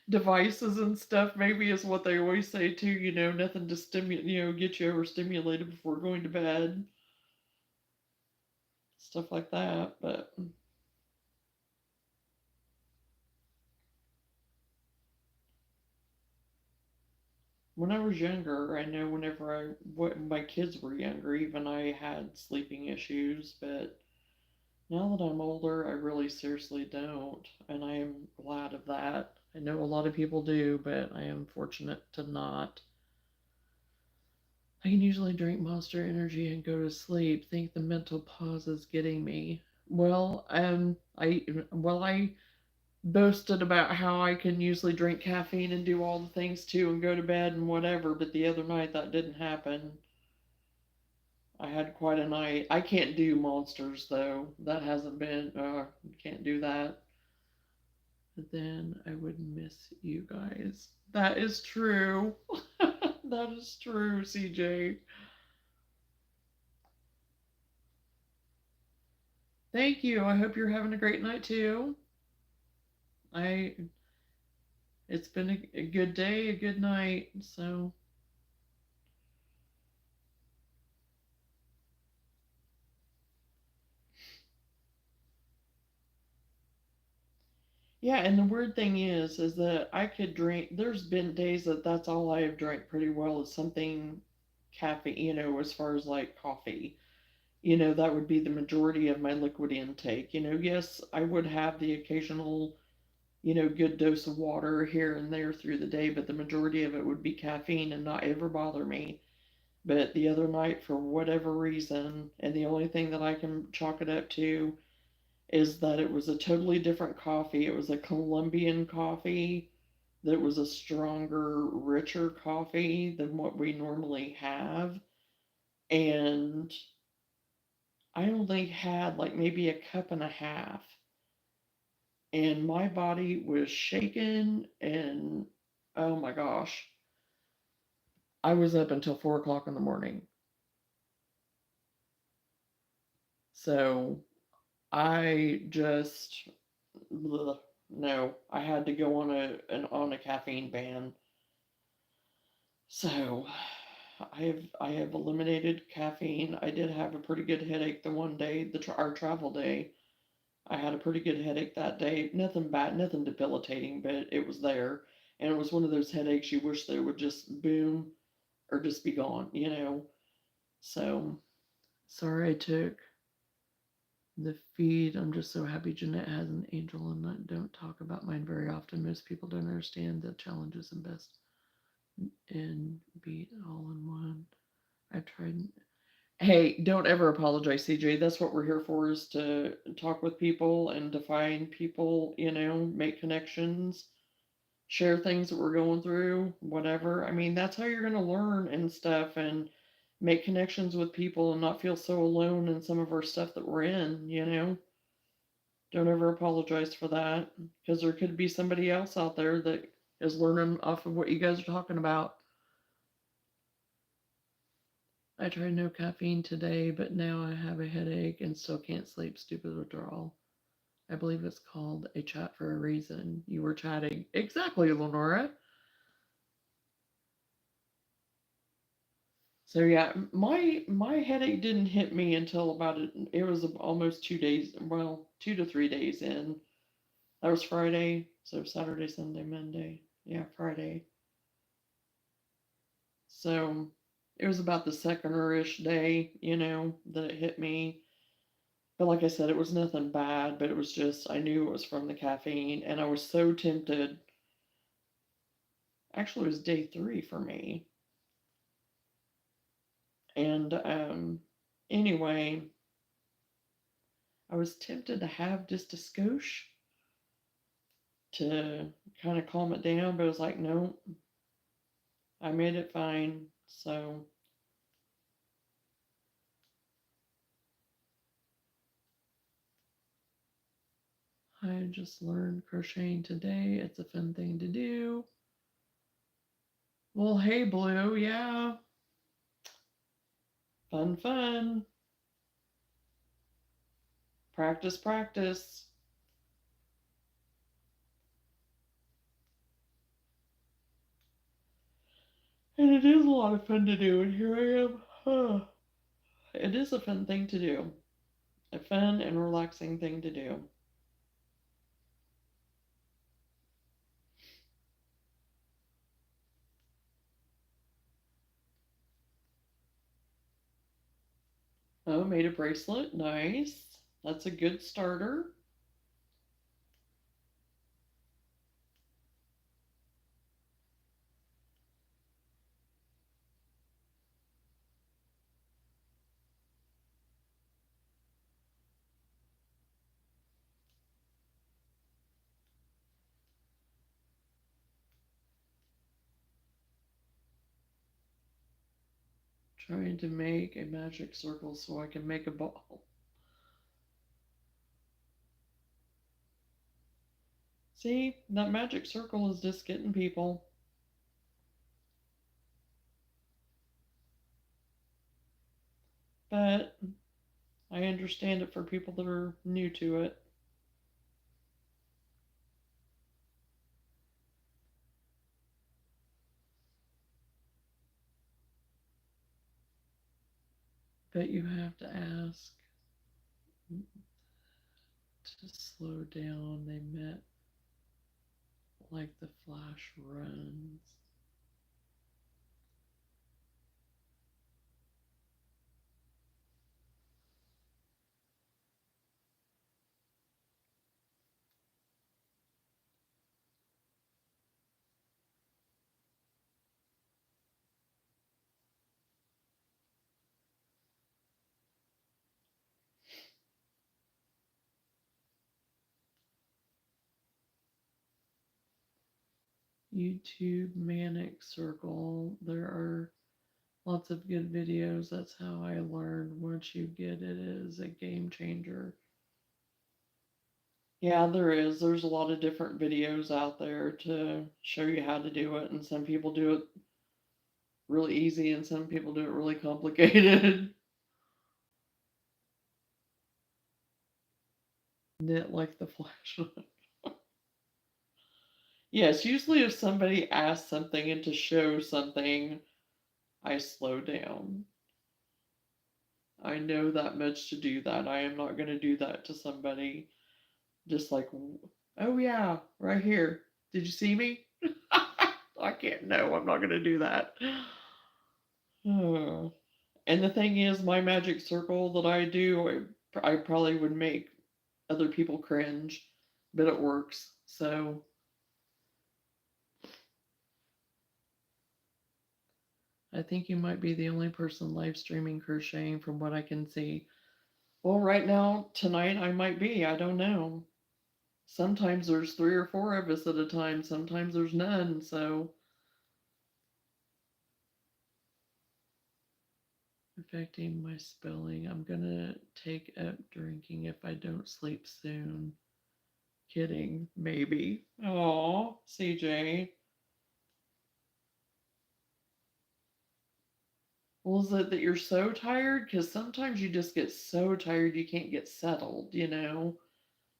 devices and stuff, maybe is what they always say too, nothing to get you overstimulated before going to bed, stuff like that. But when I was younger, I know when my kids were younger, even I had sleeping issues, but now that I'm older, I really seriously don't, and I am glad of that. I know a lot of people do, but I am fortunate to not. I can usually drink Monster Energy and go to sleep. Think the mental pause is getting me. I boasted about how I can usually drink caffeine and do all the things too and go to bed and whatever, but the other night that didn't happen. I had quite a night. I can't do monsters though. That hasn't been. Can't do that. But then I would miss you guys. That is true. That is true, CJ. Thank you. I hope you're having a great night too. I It's been a good day, a good night. So, yeah, and the weird thing is that I could drink. There's been days that that's all I have drank pretty well is something caffeine, as far as like coffee. That would be the majority of my liquid intake. Yes, I would have the occasional, good dose of water here and there through the day, but the majority of it would be caffeine and not ever bother me. But the other night, for whatever reason, and the only thing that I can chalk it up to is that it was a totally different coffee. It was a Colombian coffee that was a stronger, richer coffee than what we normally have. And I only had like maybe a cup and a half. And my body was shaken. And oh my gosh, I was up until 4 o'clock in the morning. So I just, ugh, no, I had to go on a caffeine ban. So I have eliminated caffeine. I did have a pretty good headache the one day, our travel day. I had a pretty good headache that day. Nothing bad, nothing debilitating, but it was there. And it was one of those headaches you wish they would just boom or just be gone. So sorry I took the feed. I'm just so happy Jeanette has an angel and I don't talk about mine very often. Most people don't understand the challenges and best and beat all in one. I tried. Hey, don't ever apologize, CJ. That's what we're here for, is to talk with people and to find people, make connections, share things that we're going through, whatever. I mean, that's how you're going to learn and stuff and make connections with people and not feel so alone in some of our stuff that we're in. Don't ever apologize for that because there could be somebody else out there that is learning off of what you guys are talking about. I tried no caffeine today, but now I have a headache and still can't sleep. Stupid withdrawal. I believe it's called a chat for a reason. You were chatting. Exactly, Lenora. So yeah, my headache didn't hit me until about it was almost 2 days, well, 2 to 3 days in. That was Friday, so Saturday, Sunday, Monday. Yeah, Friday. So it was about the second or ish day, that it hit me. But like I said, it was nothing bad, but it was just, I knew it was from the caffeine, and I was so tempted. Actually, it was day 3 for me. And anyway, I was tempted to have just a skosh to kind of calm it down, but I was like, no, I made it fine. So I just learned crocheting today. It's a fun thing to do. Well, hey, Blue, yeah, fun, fun. Practice, practice. And it is a lot of fun to do, and here I am. Huh. It is a fun thing to do. A fun and relaxing thing to do. Oh, made a bracelet. Nice. That's a good starter. Trying to make a magic circle so I can make a ball. See, that magic circle is just getting people. But I understand it for people that are new to it. But you have to ask to slow down. They meant like the flash runs. YouTube Manic Circle. There are lots of good videos. That's how I learned. Once you get it, it is a game changer. Yeah, there is. There's a lot of different videos out there to show you how to do it, and some people do it really easy, and some people do it really complicated. Knit like the flash. Yes, usually if somebody asks something and to show something, I slow down. I know that much to do that. I am not going to do that to somebody just like, oh yeah, right here. Did you see me? I can't. No, I'm not going to do that. Oh. And the thing is, my magic circle that I do, I probably would make other people cringe, but it works. So I think you might be the only person live streaming crocheting from what I can see. Well, right now, tonight, I might be. I don't know. Sometimes there's three or four of us at a time, sometimes there's none. So, affecting my spelling. I'm gonna take up drinking if I don't sleep soon. Kidding, maybe. Oh, CJ. Well, is it that you're so tired? Because sometimes you just get so tired you can't get settled, you know?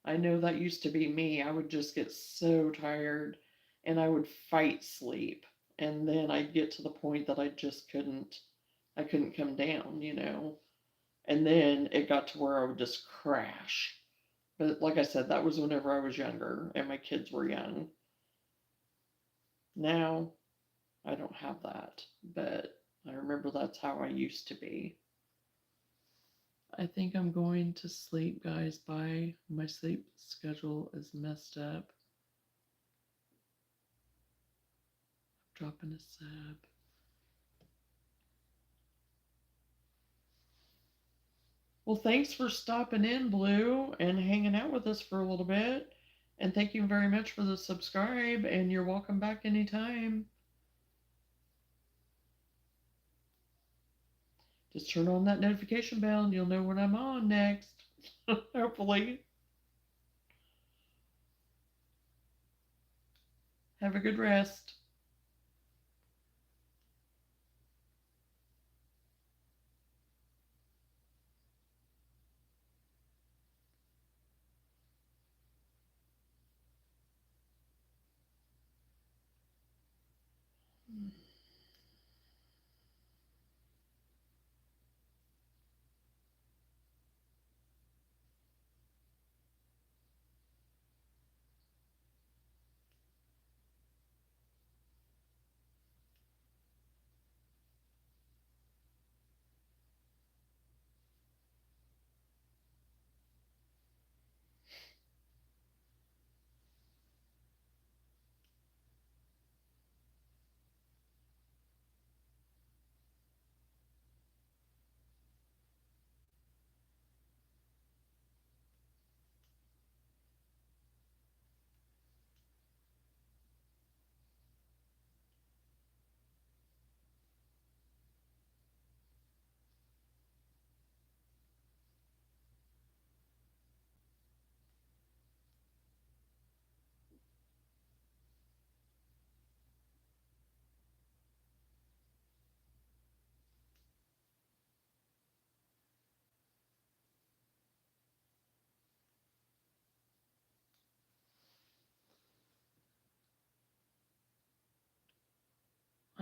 I know that used to be me. I would just get so tired and I would fight sleep. And then I'd get to the point that I couldn't come down, you know? And then it got to where I would just crash. But like I said, that was whenever I was younger and my kids were young. Now I don't have that, but I remember that's how I used to be. I think I'm going to sleep, guys. Bye. My sleep schedule is messed up. I'm dropping a sub. Well, thanks for stopping in, Blue, and hanging out with us for a little bit. And thank you very much for the subscribe, and you're welcome back anytime. Just turn on that notification bell and you'll know when I'm on next. Hopefully. Have a good rest.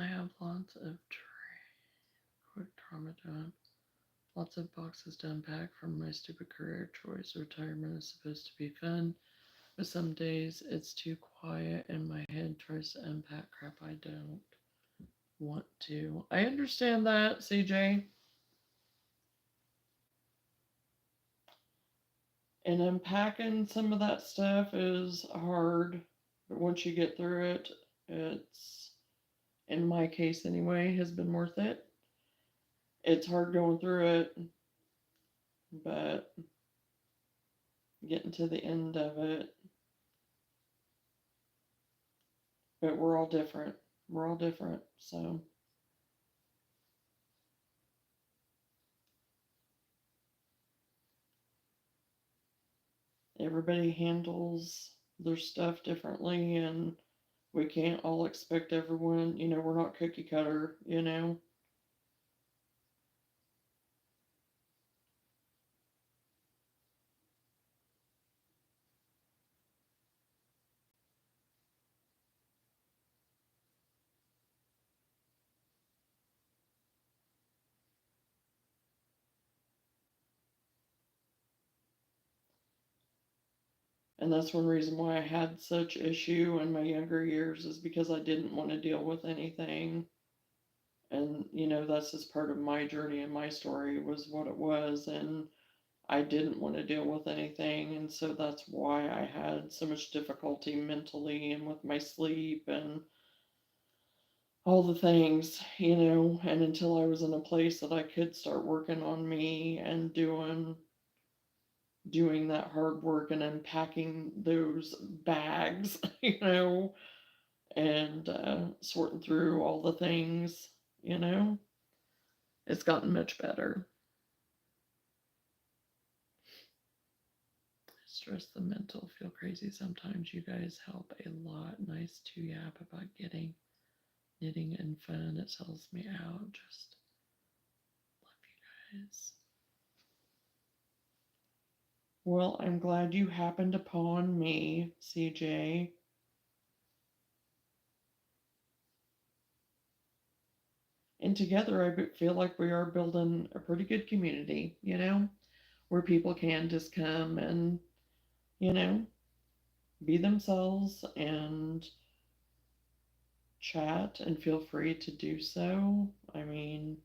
I have lots of quick trauma dump. Lots of boxes to unpack from my stupid career choice. Retirement is supposed to be fun, but some days it's too quiet and my head tries to unpack crap I don't want to. I understand that, CJ. And unpacking some of that stuff is hard, but once you get through it, it's, in my case anyway, has been worth it. It's hard going through it, but getting to the end of it. But we're all different. We're all different. So everybody handles their stuff differently, and we can't all expect everyone, we're not cookie cutter. And that's one reason why I had such issue in my younger years, is because I didn't want to deal with anything. And, that's just part of my journey and my story was what it was. And I didn't want to deal with anything. And so that's why I had so much difficulty mentally and with my sleep and all the things. And until I was in a place that I could start working on me and doing that hard work and unpacking those bags, and sorting through all the things, you know, it's gotten much better. Stress the mental, feel crazy sometimes. You guys help a lot. Nice to yap about getting knitting and fun. It sells me out. Just love you guys. Well, I'm glad you happened upon me, CJ. And together, I feel like we are building a pretty good community, where people can just come and, you know, be themselves and chat and feel free to do so. I mean,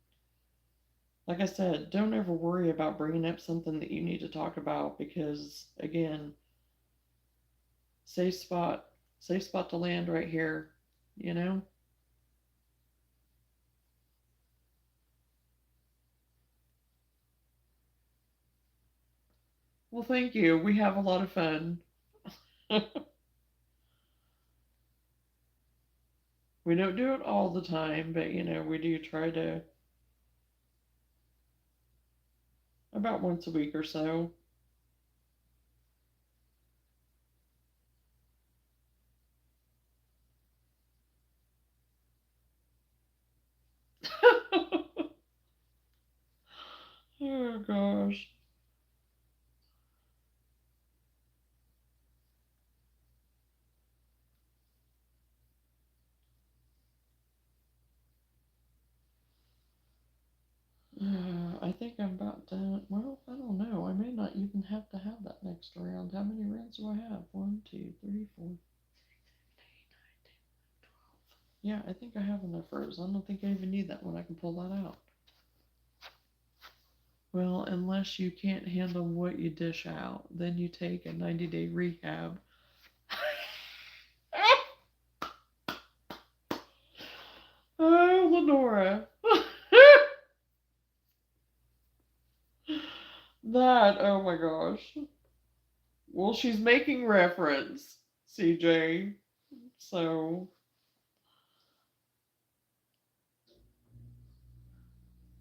like I said, don't ever worry about bringing up something that you need to talk about because, again, safe spot, safe spot to land right here, you know? Well, thank you. We have a lot of fun. We don't do it all the time, but, we do try to about once a week or so. Oh, gosh. I think I'm about done. Well, I don't know. I may not even have to have that next round. How many rounds do I have? 1, 2, 3, 4. Yeah, I think I have enough rows. I don't think I even need that one. I can pull that out. Well, unless you can't handle what you dish out, then you take a 90-day rehab. Oh, Lenora. Oh my gosh. Well, she's making reference, CJ. So,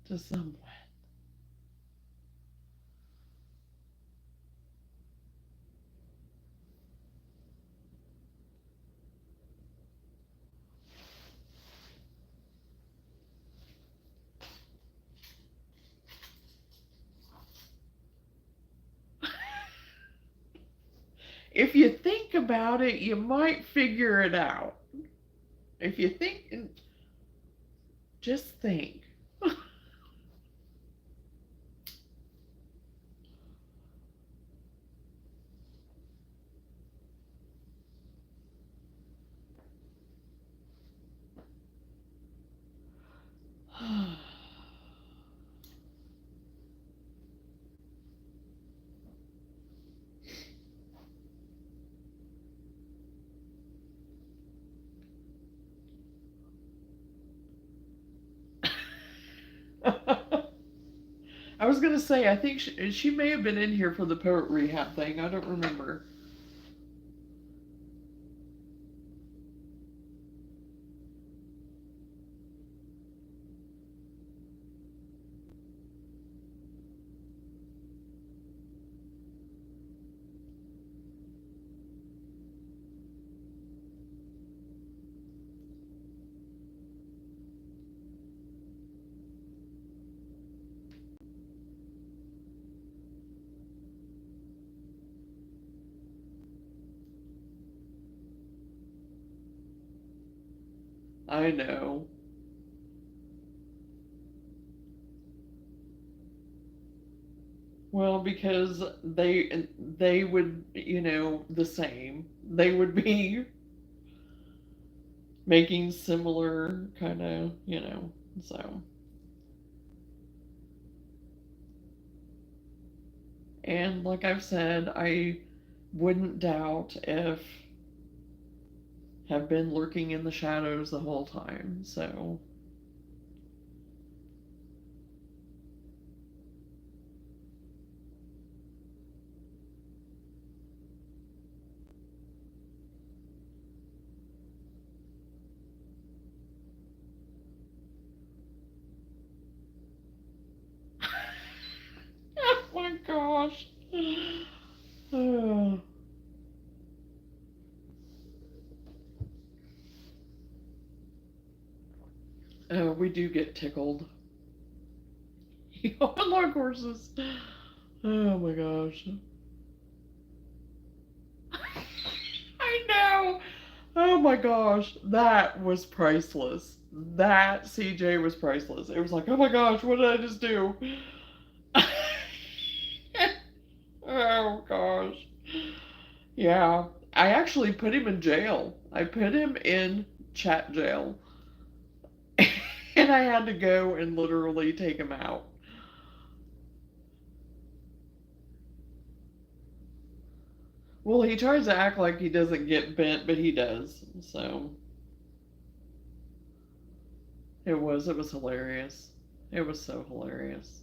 to someone. If you think about it, you might figure it out. If you think, Just think. I was gonna say, I think she may have been in here for the poet rehab thing. I don't remember. I know. Well, because they would, the same. They would be making similar kind of, so. And like I've said, I wouldn't doubt if have been lurking in the shadows the whole time. So, oh my gosh. Oh, we do get tickled. On log horses. Oh my gosh. I know. Oh my gosh. That was priceless. That CJ was priceless. It was like, oh my gosh, what did I just do? Oh gosh. Yeah. I actually put him in jail. I put him in chat jail. And I had to go and literally take him out. Well, he tries to act like he doesn't get bent, but he does. So it was hilarious. It was so hilarious.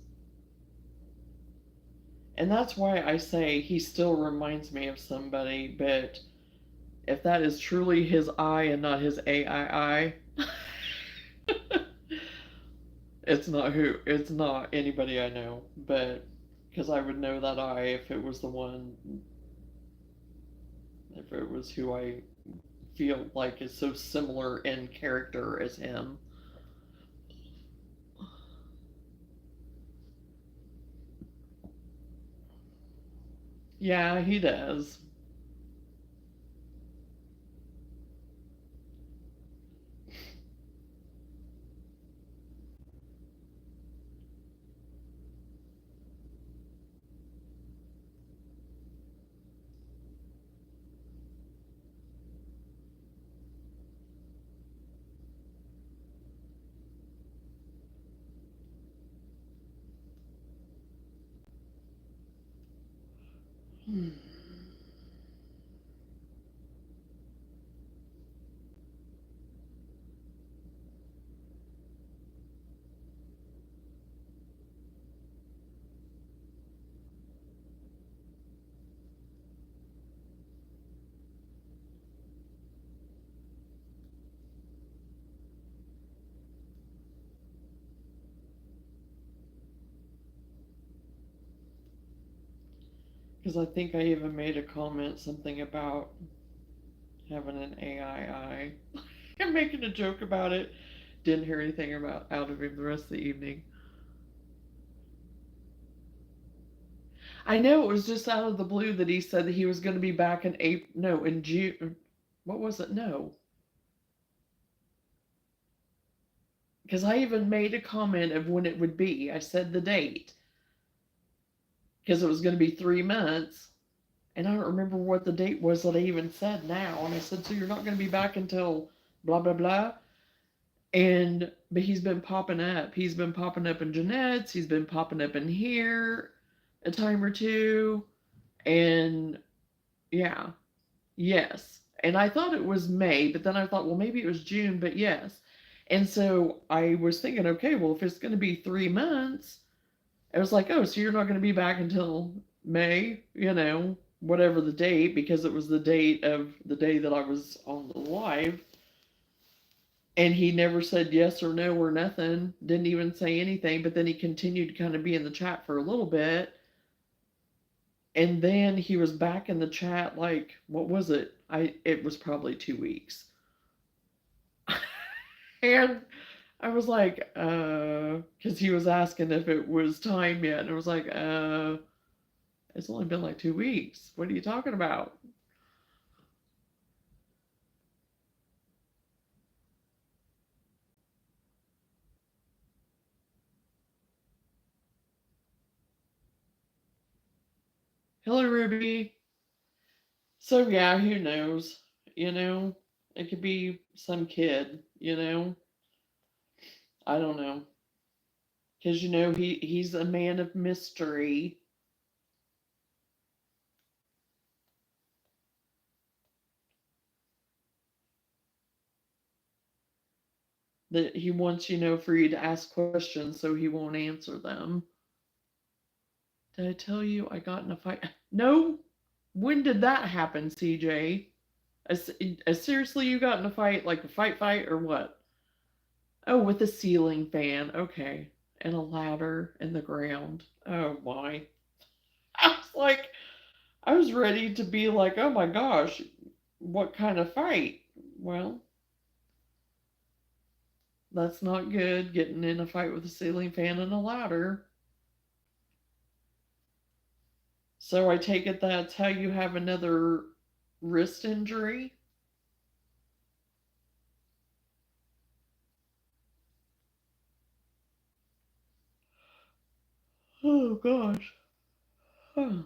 And that's why I say he still reminds me of somebody, but if that is truly his I and not his AI, it's not anybody I know, but because I would know that I if it was the one, if it was who I feel like is so similar in character as him. Yeah, he does. Because I think I even made a comment something about having an AI and making a joke about it. Didn't hear anything about out of him the rest of the evening. I know it was just out of the blue that he said that he was going to be back in April. No, in June. What was it? No. because I even made a comment of when it would be. I said the date because it was going to be 3 months. And I don't remember what the date was that I even said now. And I said, so you're not going to be back until blah, blah, blah. But he's been popping up. He's been popping up in Jeanette's. He's been popping up in here a time or two. And yeah, yes. And I thought it was May, but then I thought, well, maybe it was June, but yes. And so I was thinking, okay, well, if it's going to be 3 months, I was like, oh, so you're not going to be back until May, whatever the date, because it was the date of the day that I was on the live. And he never said yes or no or nothing, didn't even say anything, but then he continued to kind of be in the chat for a little bit. And then he was back in the chat like, what was it? It was probably 2 weeks. And I was like, because he was asking if it was time yet. And I was like, it's only been like 2 weeks. What are you talking about? Hello, Ruby. So, yeah, who knows? You know, it could be some kid. I don't know. Because, he's a man of mystery. That he wants, for you to ask questions so he won't answer them. Did I tell you I got in a fight? No. When did that happen, CJ? Seriously, you got in a fight, like a fight, or what? Oh, with a ceiling fan. Okay. And a ladder in the ground. Oh, my. I was like, I was ready to be like, oh my gosh, what kind of fight? Well, that's not good, getting in a fight with a ceiling fan and a ladder. So I take it that's how you have another wrist injury? Oh gosh. Huh.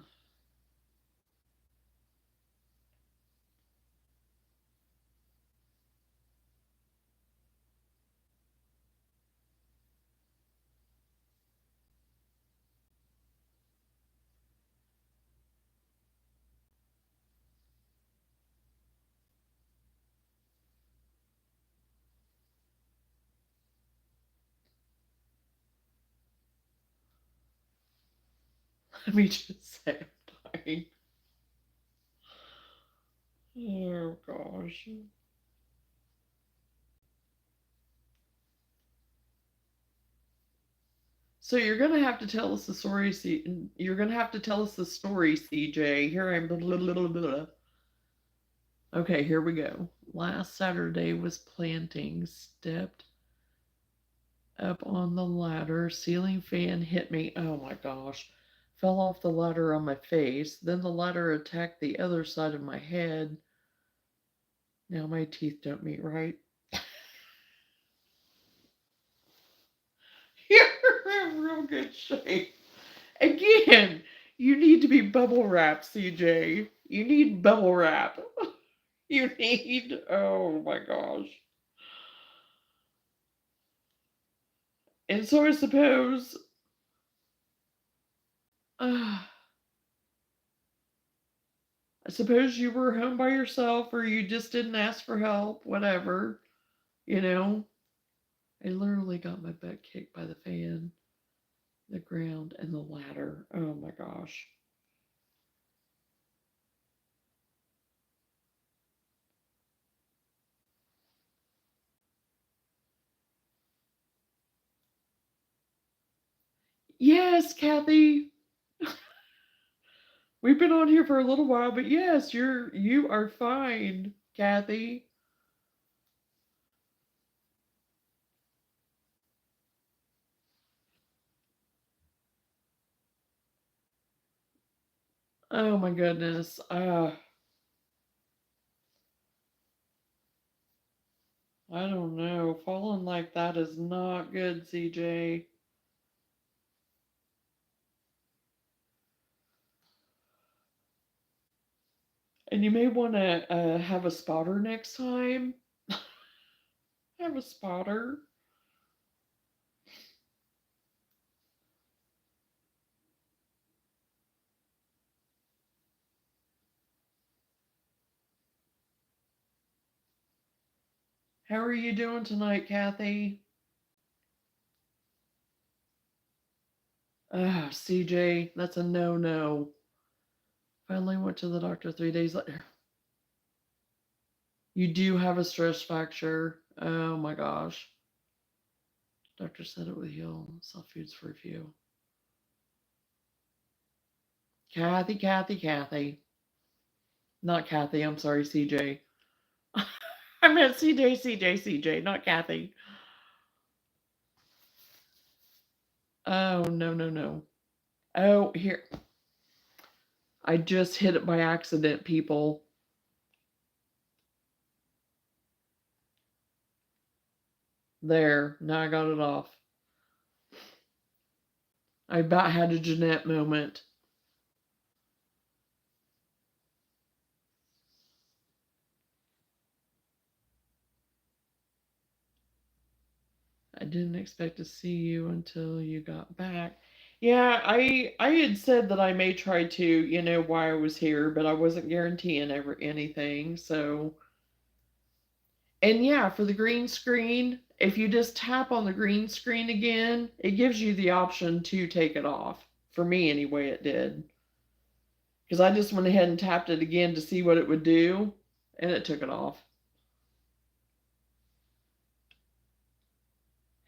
Let me just say I'm dying. Oh gosh. So you're gonna have to tell us the story. You're gonna have to tell us the story, CJ. Here I'm. Blah, blah, blah, blah. Okay, here we go. Last Saturday was planting. Stepped up on the ladder. Ceiling fan hit me. Oh my gosh. Fell off the ladder on my face. Then the ladder attacked the other side of my head. Now my teeth don't meet right. You're in real good shape. Again, you need to be bubble wrapped, CJ. You need bubble wrap. You need, oh my gosh. And so uh, I suppose you were home by yourself or you just didn't ask for help, whatever, you know. I literally got my butt kicked by the fan, the ground, and the ladder. Oh my gosh. Yes, Kathy. We've been on here for a little while, but yes, you are fine, Kathy. Oh my goodness. I don't know. Falling like that is not good, CJ. And you may want to have a spotter next time. Have a spotter. How are you doing tonight, Kathy? Ah, CJ, that's a no. Finally went to the doctor 3 days later. You do have a stress fracture. Oh my gosh. Doctor said it would heal. Soft foods for a few. Kathy. Not Kathy, I'm sorry, CJ. I meant CJ, not Kathy. Oh, no. Oh, here. I just hit it by accident, people. There. Now I got it off. I about had a Jeanette moment. I didn't expect to see you until you got back. Yeah, I had said that I may try to, while I was here, but I wasn't guaranteeing ever anything. So, and yeah, for the green screen, if you just tap on the green screen again, it gives you the option to take it off. For me, anyway, it did. Because I just went ahead and tapped it again to see what it would do, and it took it off.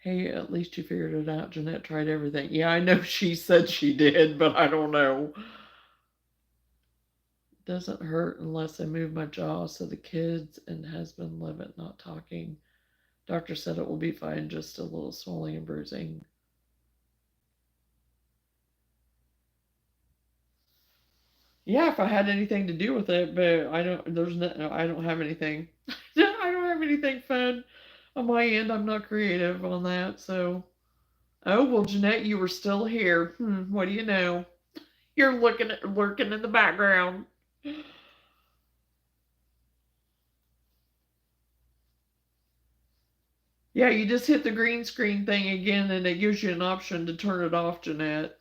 Hey, at least you figured it out. Jeanette tried everything. Yeah, I know she said she did, but I don't know. Doesn't hurt unless I move my jaw, so the kids and husband love it not talking. Doctor said it will be fine, just a little swelling and bruising. Yeah, if I had anything to do with it, but I don't. There's no. I don't have anything. I don't have anything fun on my end. I'm not creative on that. So, oh well, Jeanette, you were still here. What do you know? You're lurking in the background. Yeah, you just hit the green screen thing again, and it gives you an option to turn it off, Jeanette.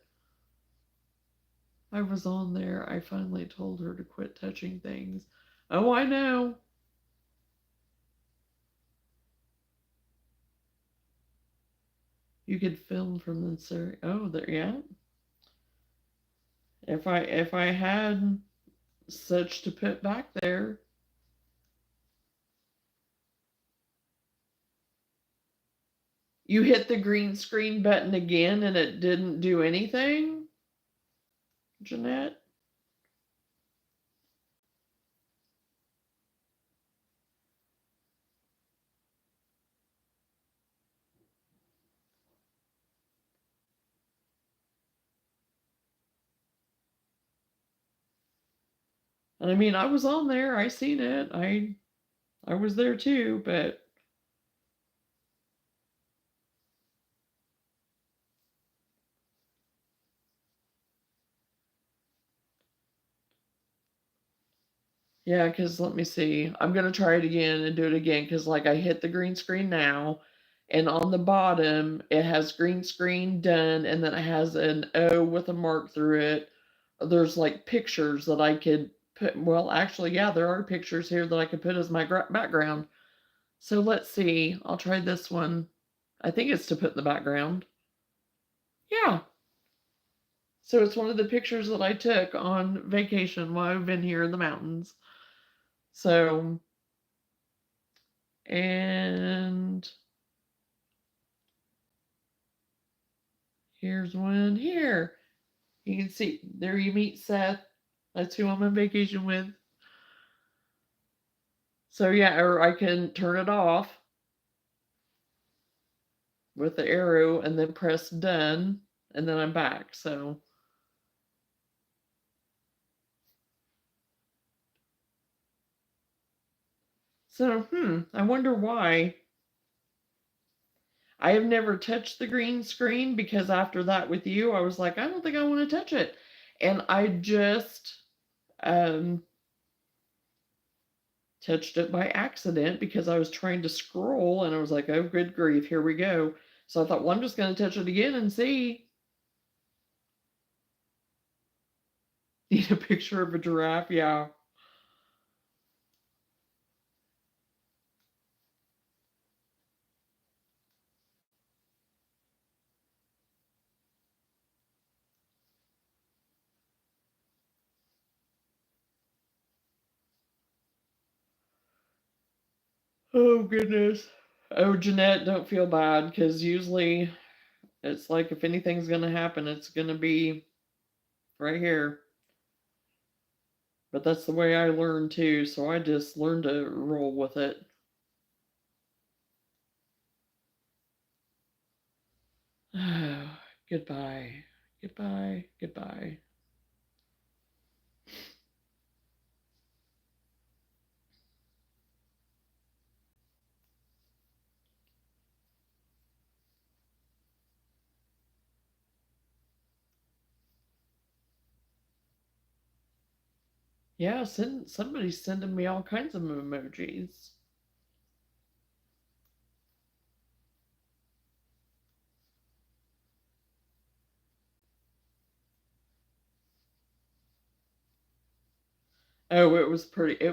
I was on there. I finally told her to quit touching things. Oh, I know. You could film from the series. Oh, there, yeah. If I had such to put back there, you hit the green screen button again, and it didn't do anything, Jeanette. And I mean, I was on there. I seen it. I was there too, but yeah, because let me see. I'm gonna try it again and do it again because like I hit the green screen now, and on the bottom it has green screen done, and then it has an O with a mark through it. There's like pictures that I could put. Well, actually, yeah, there are pictures here that I could put as my background. So let's see. I'll try this one. I think it's to put in the background. Yeah. So it's one of the pictures that I took on vacation while I've been here in the mountains. So, and here's one here. You can see there you meet Seth. That's who I'm on vacation with. So yeah, or I can turn it off with the arrow and then press done, and then I'm back. So I wonder why. I have never touched the green screen because after that with you, I was like, I don't think I want to touch it. And I just um, touched it by accident because I was trying to scroll and I was like, oh, good grief, here we go. So I thought, well, I'm just going to touch it again and see. Need a picture of a giraffe? Yeah. Oh, goodness. Oh, Jeanette, don't feel bad because usually it's like if anything's going to happen, it's going to be right here. But that's the way I learned too, so I just learned to roll with it. Oh, goodbye. Goodbye. Goodbye. Yeah, somebody's sending me all kinds of emojis. Oh, it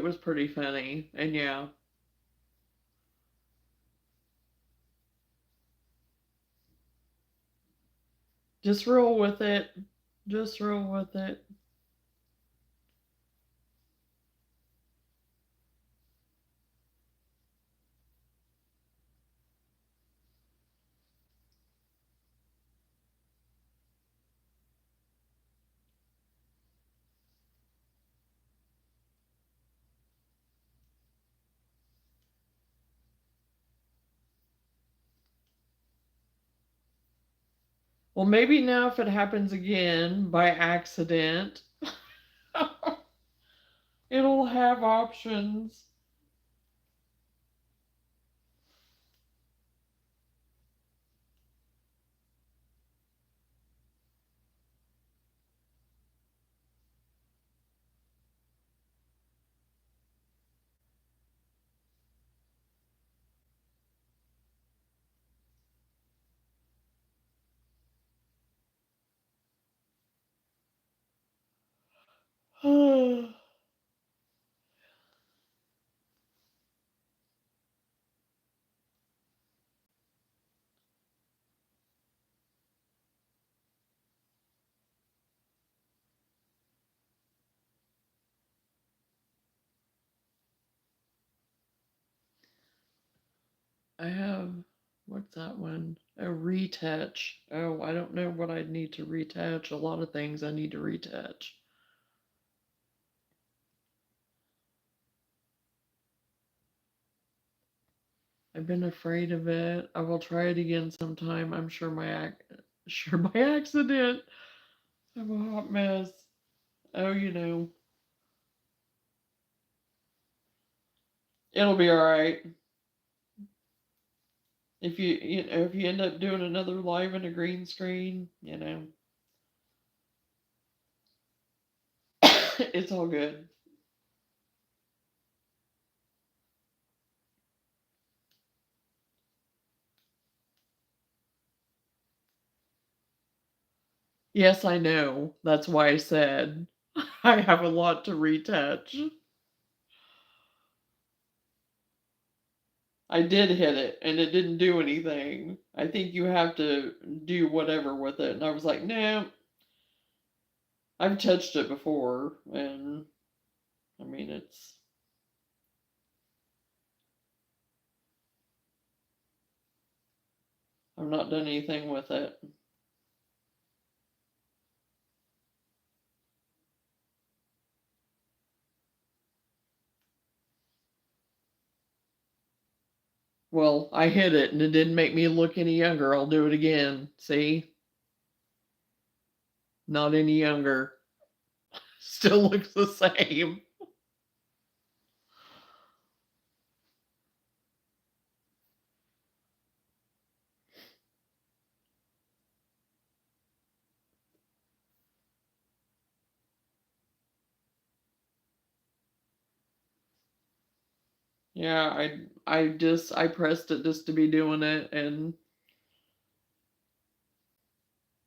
was pretty funny. And yeah, just roll with it. Just roll with it. Well, maybe now if it happens again by accident, it'll have options. I have, what's that one? A retouch. Oh, I don't know what I'd need to retouch. A lot of things I need to retouch. I've been afraid of it. I will try it again sometime. I'm sure sure by accident. I'm a hot mess. Oh, it'll be all right. If you end up doing another live in a green screen, it's all good. Yes, I know. That's why I said I have a lot to retouch. I did hit it and it didn't do anything. I think you have to do whatever with it. And I was like, no, I've touched it before. And I mean, I've not done anything with it. Well, I hit it and it didn't make me look any younger. I'll do it again. See? Not any younger. Still looks the same. Yeah, I pressed it just to be doing it, and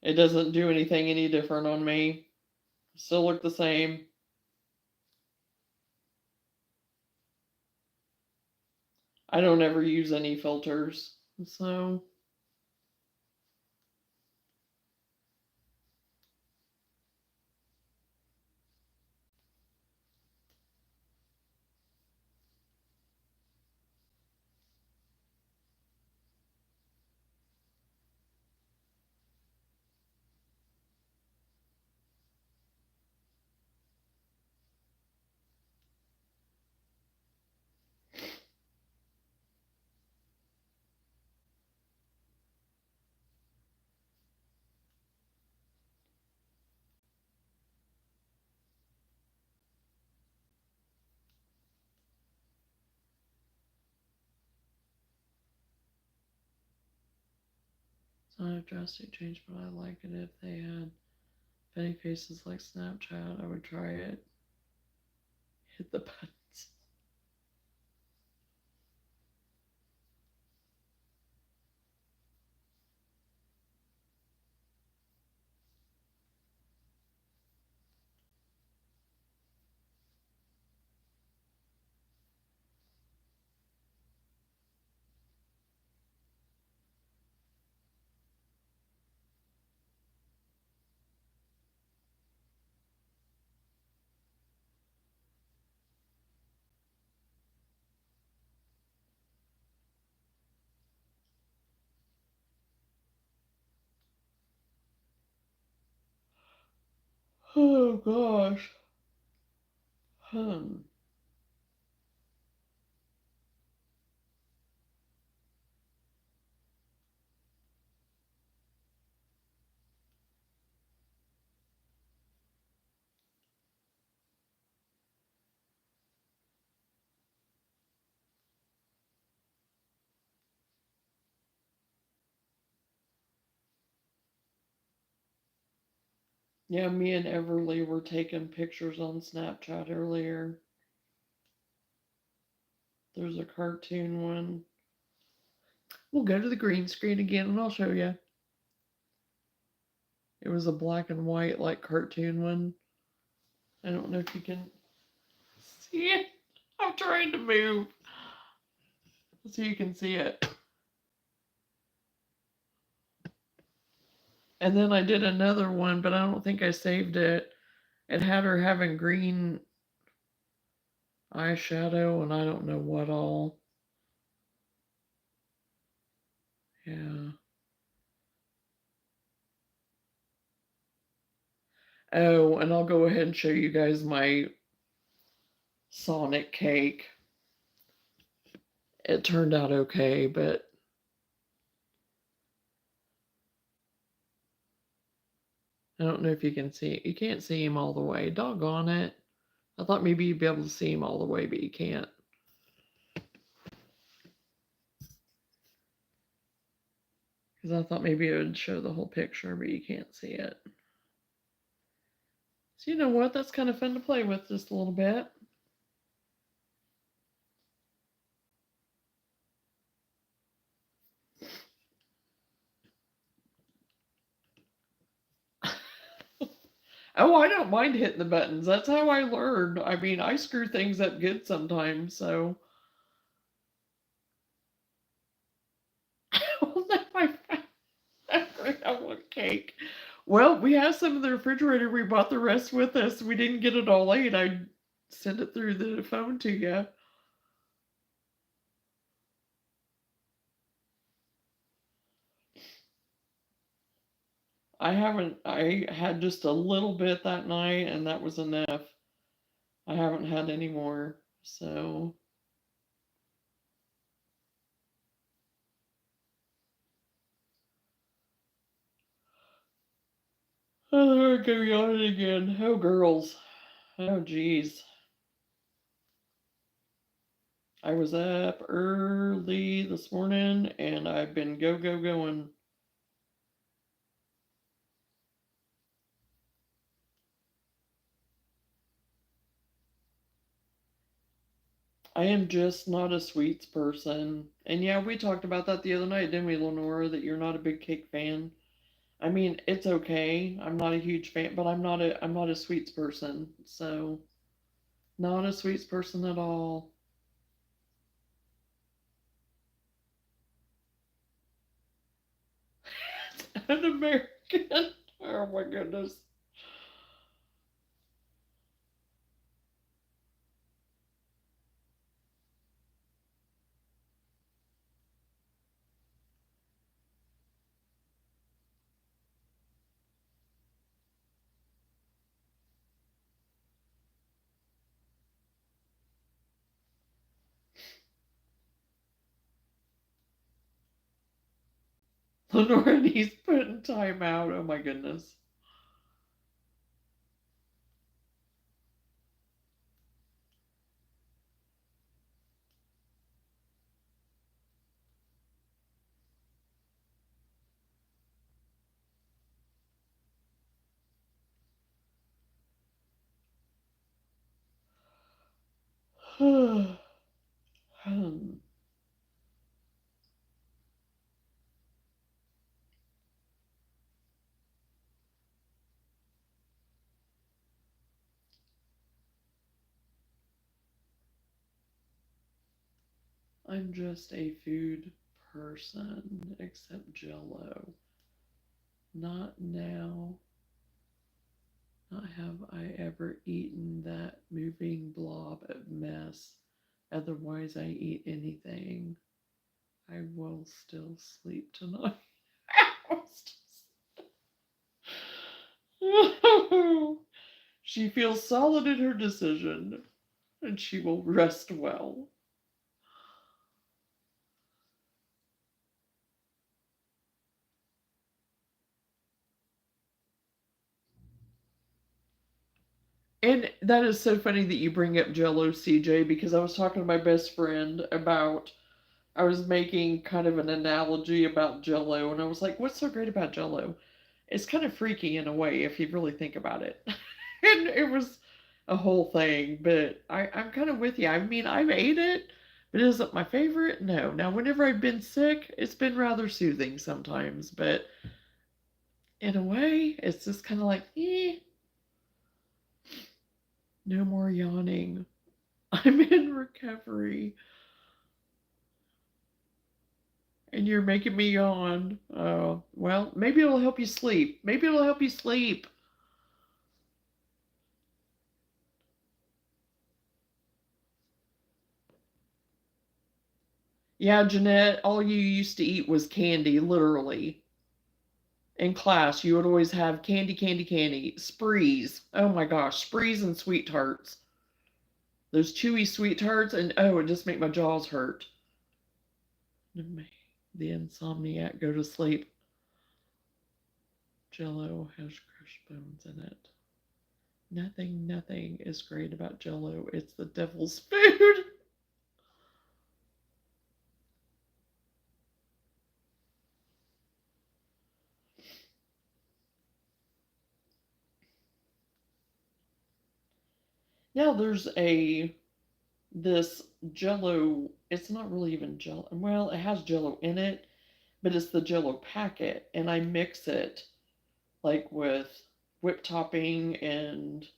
it doesn't do anything any different on me. Still look the same. I don't ever use any filters. So it's not a drastic change, but I like it. If they had funny faces like Snapchat, I would try it. Hit the buttons. Oh gosh. Hmm. Yeah, me and Everly were taking pictures on Snapchat earlier. There's a cartoon one. We'll go to the green screen again and I'll show you. It was a black and white, like, cartoon one. I don't know if you can see it. I'm trying to move so you can see it. And then I did another one, but I don't think I saved it. It had her having green eyeshadow and I don't know what all. Yeah. Oh, and I'll go ahead and show you guys my Sonic cake. It turned out okay, but I don't know if you can see it. You can't see him all the way. Doggone it. I thought maybe you'd be able to see him all the way, but you can't. Because I thought maybe it would show the whole picture, but you can't see it. So you know what? That's kind of fun to play with just a little bit. Oh, I don't mind hitting the buttons. That's how I learned. I mean, I screw things up good sometimes, so. Oh, no, I want cake. Well, we have some in the refrigerator. We brought the rest with us. We didn't get it all ate. I sent it through the phone to you. I haven't, I had just a little bit that night, and that was enough. I haven't had any more. So, oh, there I go yawning again. Oh, girls. Oh, geez. I was up early this morning, and I've been going. I am just not a sweets person. And yeah, we talked about that the other night, didn't we, Lenora? That you're not a big cake fan. I mean, it's okay. I'm not a huge fan, but I'm not a sweets person. So not a sweets person at all. An American. Oh my goodness. Lenora needs putting time out. Oh my goodness. Hmm. I'm just a food person, except Jello. Not now. Not have I ever eaten that moving blob of mess. Otherwise, I eat anything. I will still sleep tonight. She feels solid in her decision, and she will rest well. And that is so funny that you bring up Jello, CJ, because I was talking to my best friend about I was making kind of an analogy about Jello, and I was like, "What's so great about Jello? It's kind of freaky in a way if you really think about it." And it was a whole thing, but I'm kind of with you. I mean, I've ate it, but is it my favorite? No. Now, whenever I've been sick, it's been rather soothing sometimes, but in a way, it's just kind of like, no more yawning. I'm in recovery, and you're making me yawn. Oh, well, maybe it'll help you sleep. Maybe it'll help you sleep. Yeah, Jeanette, all you used to eat was candy, literally. In class, you would always have candy, candy, candy. Sprees. Oh my gosh, sprees and sweet tarts. Those chewy sweet tarts, and oh, it just make my jaws hurt. The insomniac go to sleep. Jello has crushed bones in it. Nothing is great about Jello. It's the devil's food. Now there's a this Jello. It's not really even Jello. Well, it has Jello in it, but it's the Jello packet, and I mix it like with whipped topping and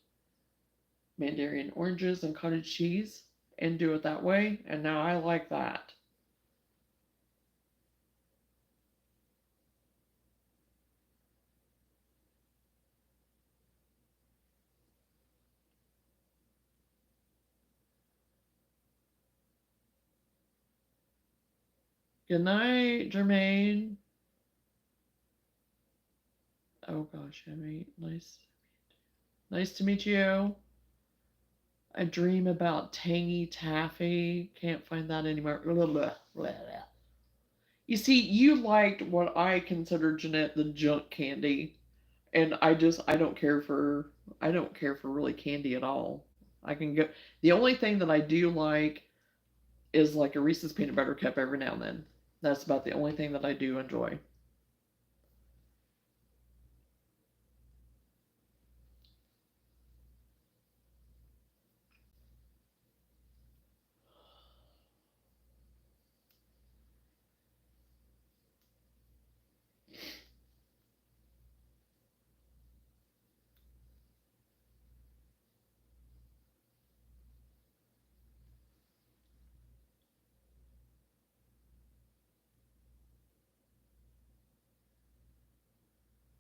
mandarin oranges and cottage cheese, and do it that way. And now I like that. Good night, Jermaine. Oh gosh, Emmy, nice to meet you. I dream about tangy taffy. Can't find that anymore. Blah, blah, blah. You see, you liked what I consider, Jeanette, the junk candy, and I don't care for really candy at all. I can go. The only thing that I do like is like a Reese's peanut butter cup every now and then. That's about the only thing that I do enjoy.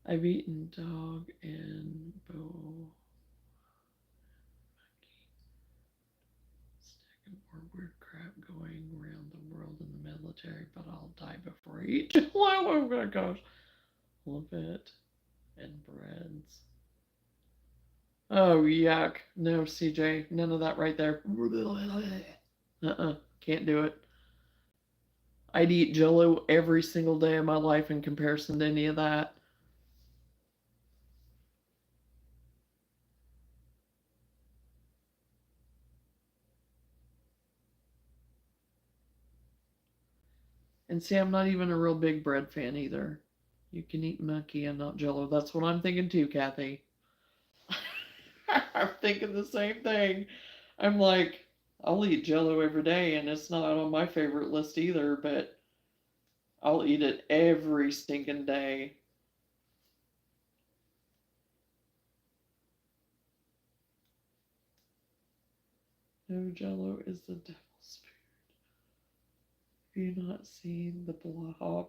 I've eaten dog and bull. Stacking more weird crap going around the world in the military, but I'll die before I eat. Oh my gosh. Love it. And breads. Oh, yuck. No, CJ. None of that right there. Can't do it. I'd eat Jello every single day of my life in comparison to any of that. And see, I'm not even a real big bread fan either. You can eat monkey and not Jello. That's what I'm thinking too, Kathy. I'm thinking the same thing. I'm like, I'll eat Jello every day, and it's not on my favorite list either, but I'll eat it every stinking day. No, Jello is the devil's food. Have you not seen the blob?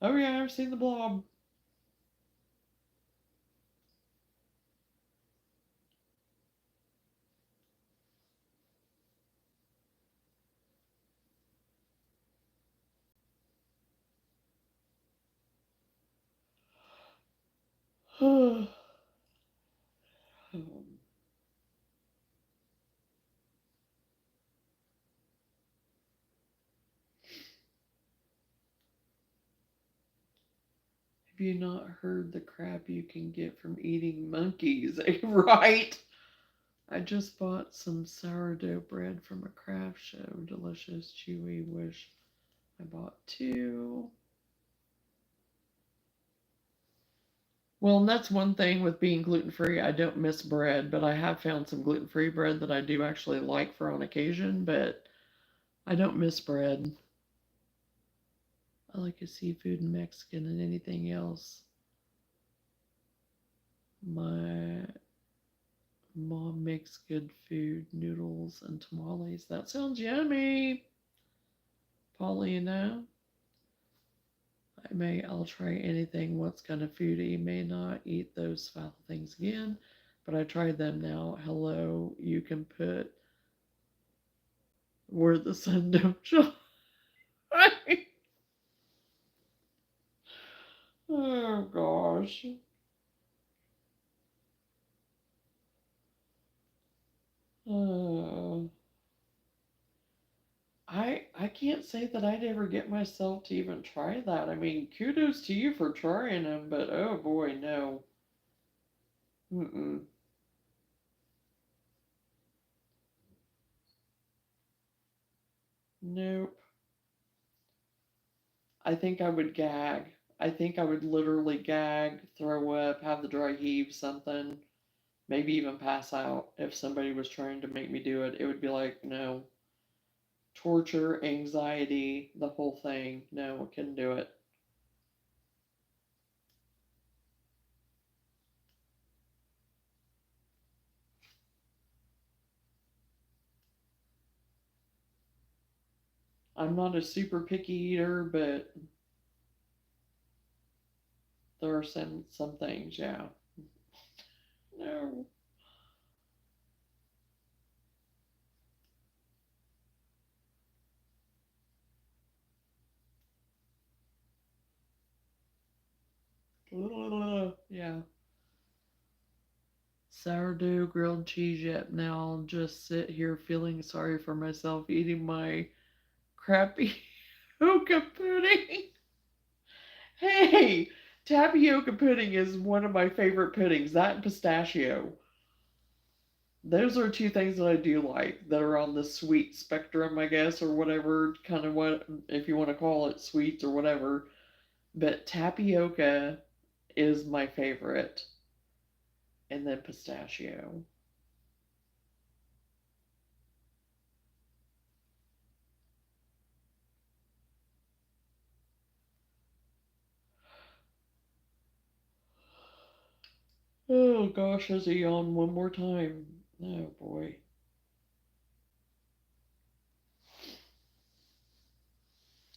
Oh yeah, I've seen the blob. Have you not heard the crap you can get from eating monkeys? Right? I just bought some sourdough bread from a craft show. Delicious, chewy. Wish I bought two. Well, and that's one thing with being gluten free. I don't miss bread, but I have found some gluten free bread that I do actually like for on occasion, but I don't miss bread. I like a seafood and Mexican and anything else. My mom makes good food, noodles and tamales. That sounds yummy. Paulina, I'll try anything. What's kind of foodie? May not eat those foul things again, but I tried them now. Hello, you can put where the sun don't shine. Oh gosh. Uh, I can't say that I'd ever get myself to even try that. I mean, kudos to you for trying them, but oh boy, no. Mm-mm. Nope. I think I would gag. I think I would literally gag, throw up, have the dry heave, something, maybe even pass out if somebody was trying to make me do it. It would be like, no, torture, anxiety, the whole thing. No, I couldn't do it. I'm not a super picky eater, but there are some things, yeah. No. Yeah. Sourdough grilled cheese yet. Now I'll just sit here feeling sorry for myself eating my crappy tapioca pudding. Hey, tapioca pudding is one of my favorite puddings. That and pistachio. Those are two things that I do like that are on the sweet spectrum, I guess, or whatever kind of what if you want to call it sweets or whatever. But tapioca is my favorite, and then pistachio. Oh gosh, has he yawned one more time? Oh boy.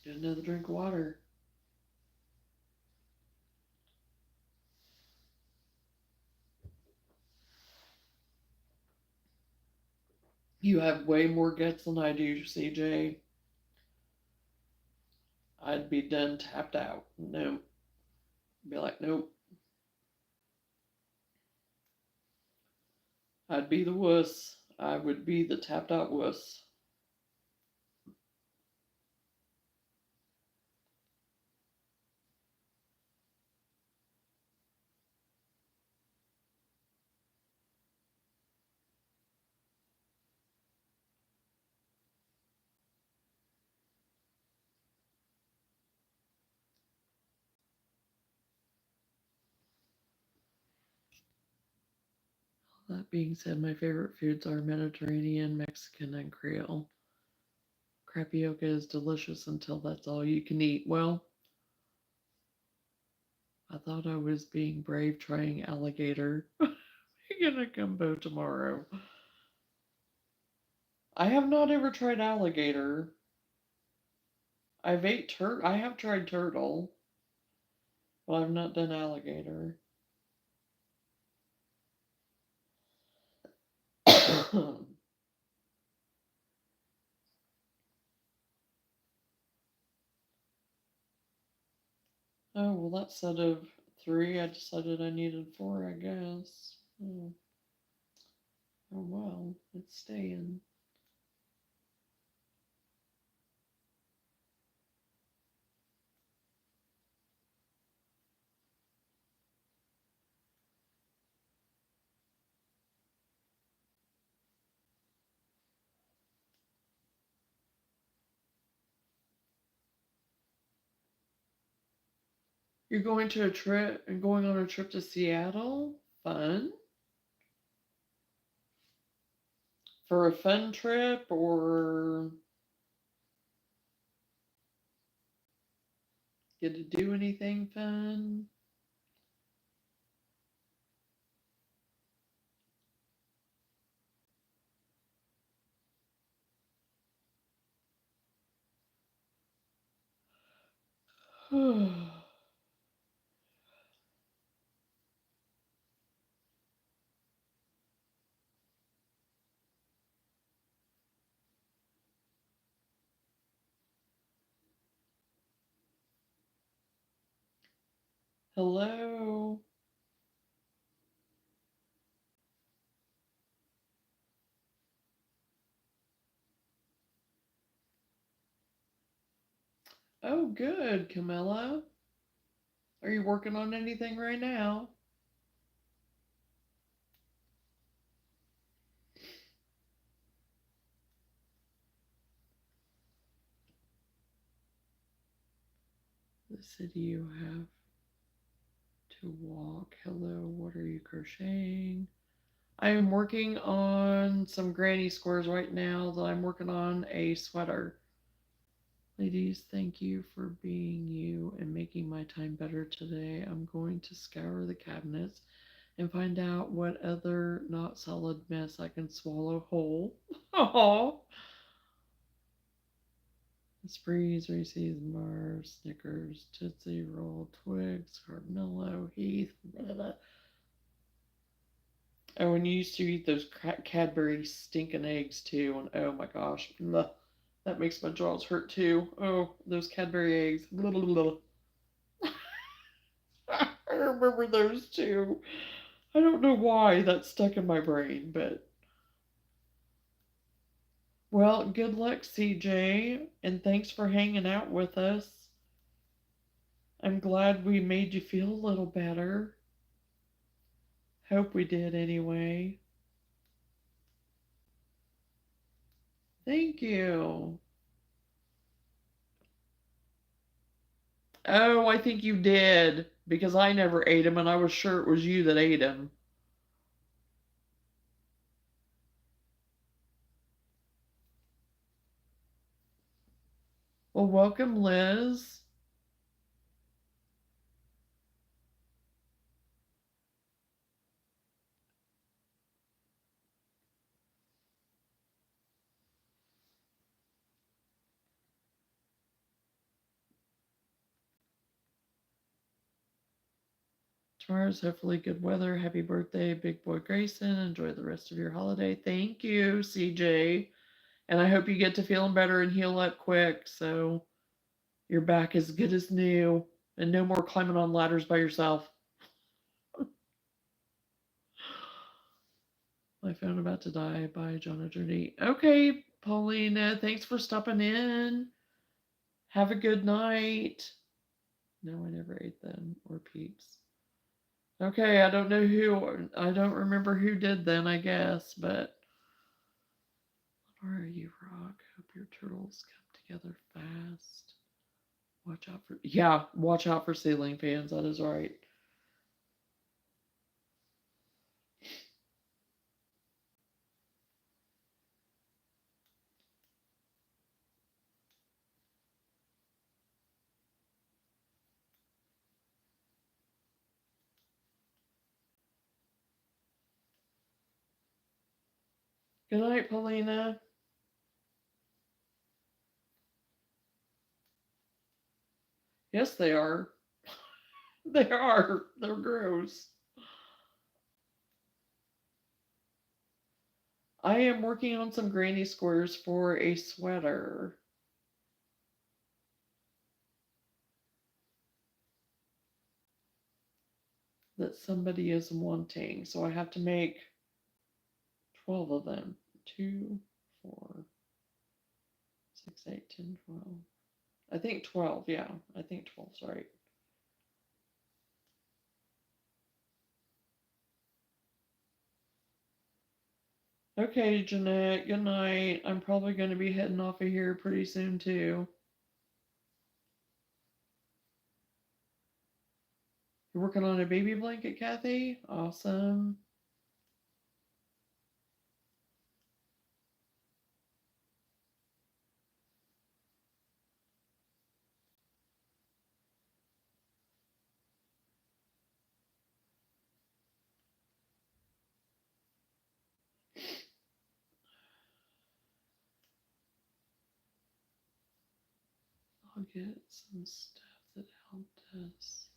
Get another drink of water. You have way more guts than I do, CJ. I'd be done tapped out. No. Be like, nope. I'd be the wuss. I would be the tapped out wuss. That being said, my favorite foods are Mediterranean, Mexican, and Creole. Crapioca is delicious until that's all you can eat. Well, I thought I was being brave trying alligator. Making a gumbo tomorrow. I have not ever tried alligator. I have tried turtle, but I've not done alligator. Oh, well, that set of three, I decided I needed four, I guess. Oh well, it's staying. You're going to a trip and going on a trip to Seattle? Fun? For a fun trip or get to do anything fun? Hello? Oh, good, Camilla. Are you working on anything right now? The city you have to walk. Hello, what are you crocheting? I am working on some granny squares right now that I'm working on a sweater. Ladies, thank you for being you and making my time better today. I'm going to scour the cabinets and find out what other not solid mess I can swallow whole. Oh, Sprees, Reese's, Mars, Snickers, Tootsie Roll, Twix, Cardmello, Heath, blah, blah. Oh, and you used to eat those Cadbury stinking eggs too, and oh my gosh, blah, that makes my jaws hurt too. Oh, those Cadbury eggs. Blah, blah, blah. I remember those too. I don't know why that's stuck in my brain, but well, good luck, CJ, and thanks for hanging out with us. I'm glad we made you feel a little better. Hope we did anyway. Thank you. Oh, I think you did because I never ate him and I was sure it was you that ate him. Well, welcome, Liz. Tomorrow's hopefully good weather. Happy birthday, big boy Grayson. Enjoy the rest of your holiday. Thank you, CJ. And I hope you get to feeling better and heal up quick so you're back as good as new and no more climbing on ladders by yourself. My phone about to die by Jonah Journey. Okay, Paulina, thanks for stopping in. Have a good night. No, I never ate them or peeps. Okay, I don't know who, I don't remember who did then, I guess, but where are you, Rock? Hope your turtles come together fast. Watch out for ceiling fans, that is right. Good night, Paulina. Yes, they are. They are. They're gross. I am working on some granny squares for a sweater that somebody is wanting. So I have to make 12 of them. 2, 4, 6, 8, 10, 12. I think 12, yeah. I think 12's right. Okay, Jeanette, good night. I'm probably going to be heading off of here pretty soon, too. You're working on a baby blanket, Kathy? Awesome. I'll get some stuff that helped us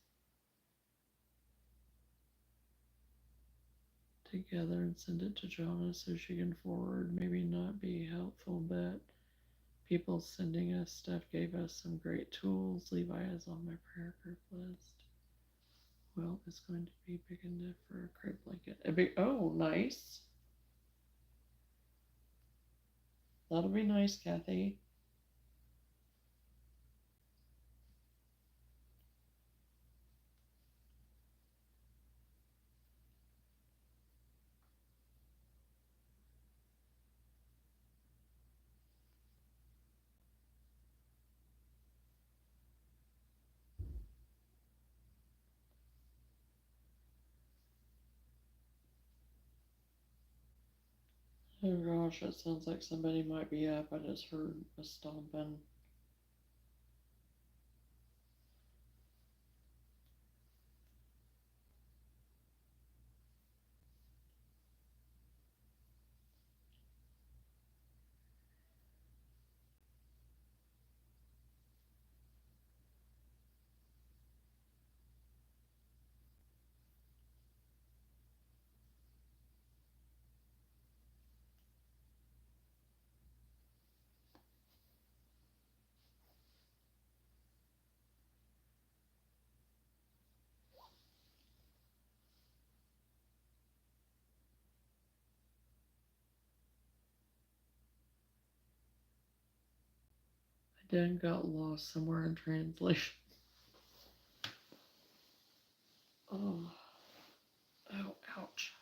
together and send it to Jonna so she can forward. Maybe not be helpful, but people sending us stuff gave us some great tools. Levi is on my prayer group list. Well, it's going to be big enough for a crepe blanket. Oh, nice. That'll be nice, Kathy. Oh gosh, it sounds like somebody might be up. I just heard a stomping. I done got lost somewhere in translation. Oh, oh, ouch.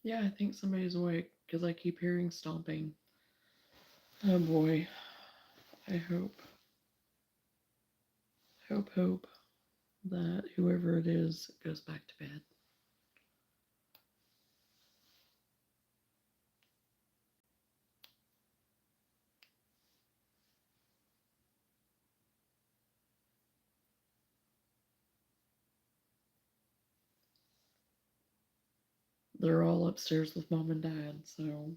Yeah, I think somebody's awake because I keep hearing stomping. Oh boy. I hope that whoever it is goes back to bed. They're all upstairs with mom and dad, so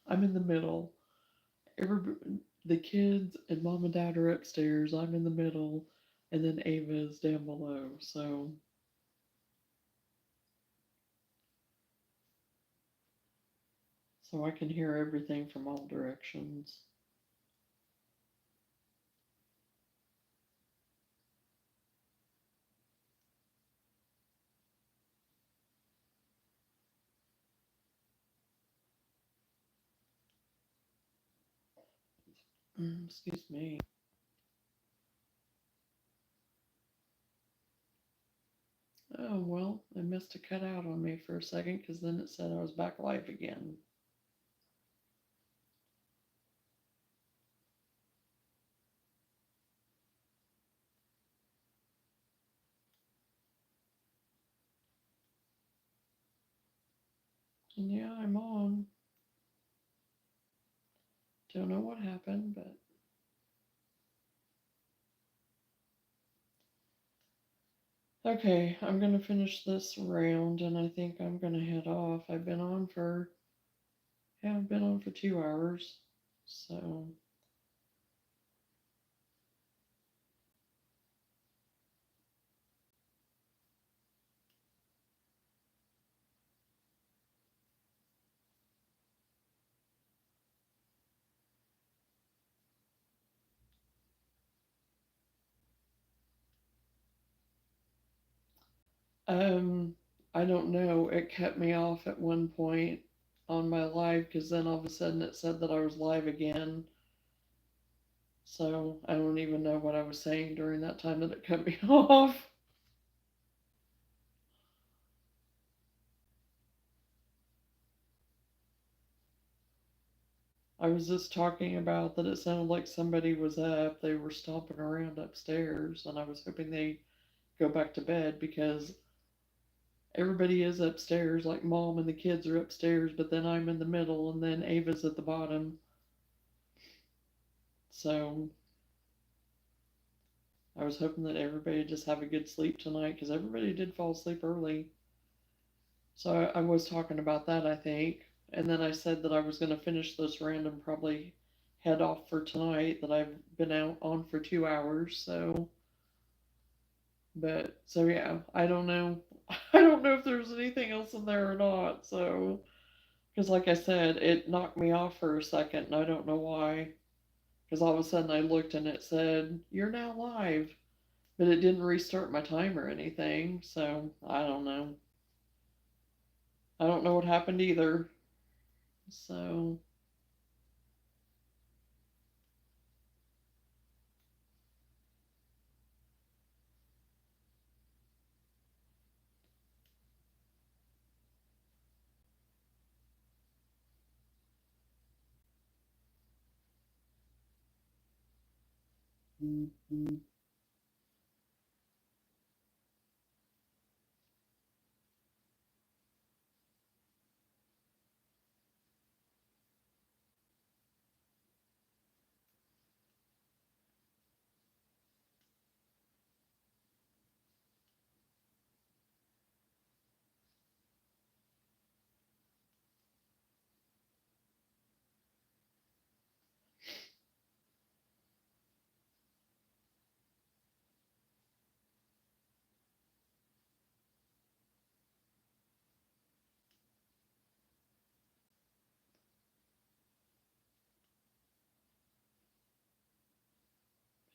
I'm in the middle. Every the kids and mom and dad are upstairs. I'm in the middle, and then Ava is down below. So I can hear everything from all directions. Excuse me. Oh well, it must have cut out on me for a second because then it said I was back live again. And yeah, I'm on. Don't know what happened, but okay, I'm gonna finish this round and I think I'm gonna head off. I've been on for 2 hours. So um I don't know. It cut me off at one point on my live because then all of a sudden it said that I was live again. So I don't even know what I was saying during that time that it cut me off. I was just talking about that it sounded like somebody was up. They were stomping around upstairs, and I was hoping they go back to bed because everybody is upstairs. Like mom and the kids are upstairs, but then I'm in the middle, and then Ava's at the bottom. So I was hoping that everybody just have a good sleep tonight because everybody did fall asleep early. So I was talking about that, I think. And then I said that I was going to finish this random, probably head off for tonight, that I've been out on for 2 hours. So yeah, I don't know. I don't know if there's anything else in there or not. So, because like I said, it knocked me off for a second, and I don't know why. Because all of a sudden I looked and it said, "You're now live," but it didn't restart my time or anything. So I don't know. I don't know what happened either. So.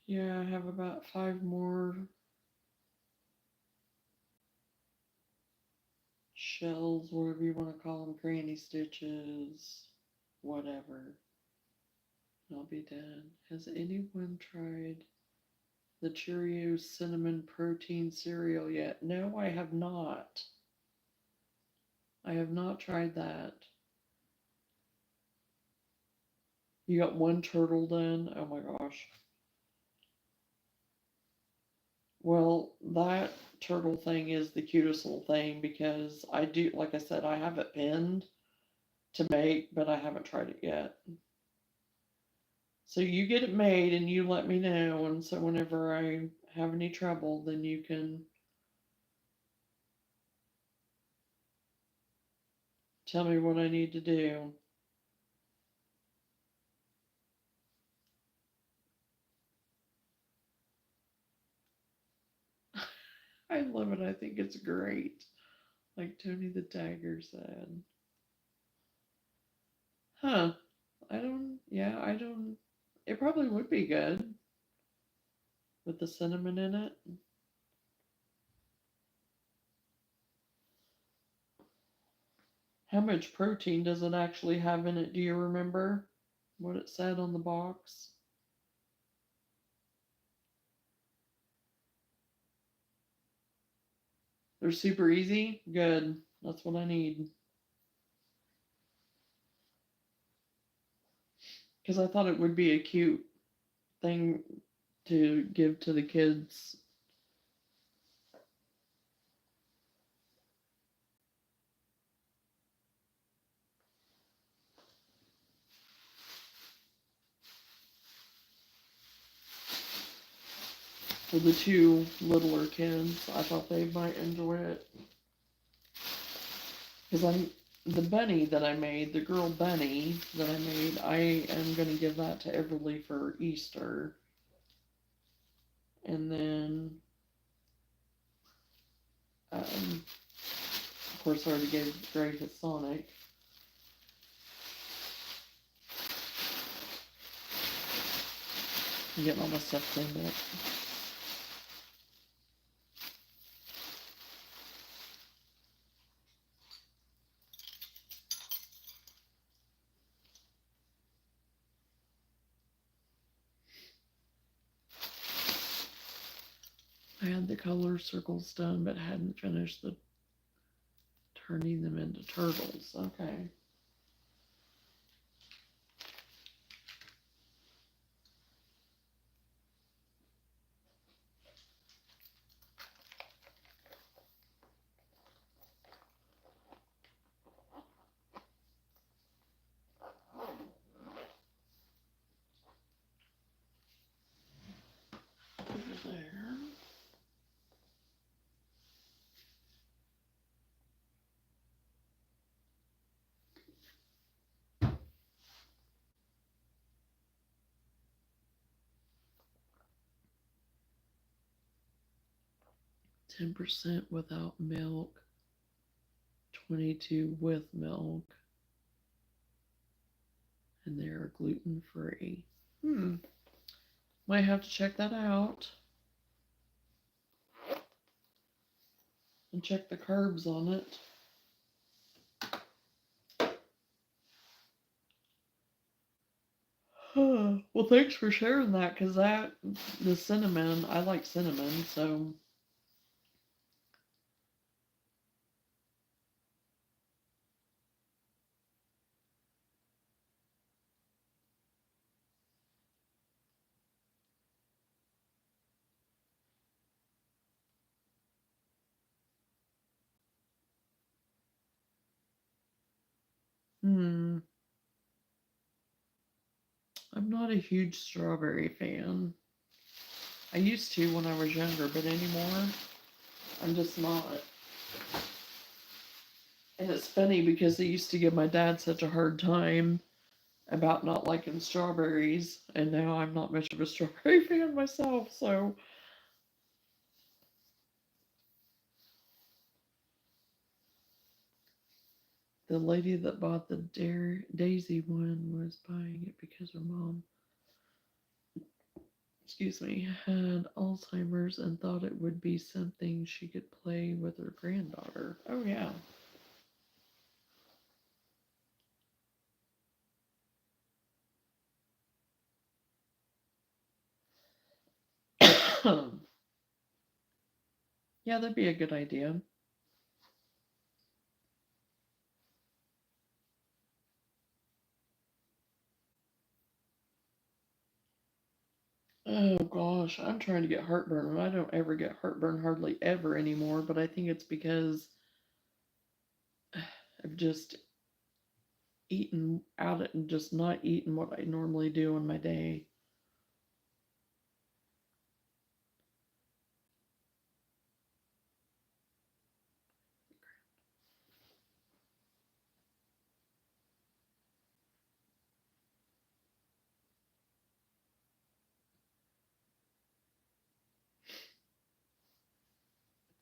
Yeah, I have about five more shells, whatever you want to call them, granny stitches, whatever. I'll be done. Has anyone tried the Cheerios cinnamon protein cereal yet? No, I have not. I have not tried that. You got one turtle done? Oh my gosh. Well, that turtle thing is the cutest little thing because I do, like I said, I have it pinned to make, but I haven't tried it yet. So you get it made and you let me know, and so whenever I have any trouble, then you can. Tell me what I need to do. I love it. I think it's great. Like Tony the Tiger said. Huh. I don't, it probably would be good with the cinnamon in it. How much protein does it actually have in it? Do you remember what it said on the box? They're super easy. Good. That's what I need. Because I thought it would be a cute thing to give to the kids. For the two littler kids, I thought they might enjoy it. Because the bunny that I made, the girl bunny that I made, I am going to give that to Everly for Easter. And then, of course, I already gave Gray his Sonic. I'm getting all my stuff cleaned up. I had the color circles done, but hadn't finished the turning them into turtles. Okay. Over there. 10% without milk, 22 with milk, and they are gluten free. Might have to check that out and check the carbs on it. Well, thanks for sharing that, because the cinnamon, I like cinnamon, so. I'm not a huge strawberry fan. I used to when I was younger, but anymore, I'm just not. And it's funny because I used to give my dad such a hard time about not liking strawberries, and now I'm not much of a strawberry fan myself, so. The lady that bought the Daisy one was buying it because her mom, excuse me, had Alzheimer's and thought it would be something she could play with her granddaughter. Oh, yeah. Yeah, that'd be a good idea. Oh gosh, I'm trying to get heartburn, and I don't ever get heartburn hardly ever anymore, but I think it's because I've just eaten out it and just not eaten what I normally do in my day.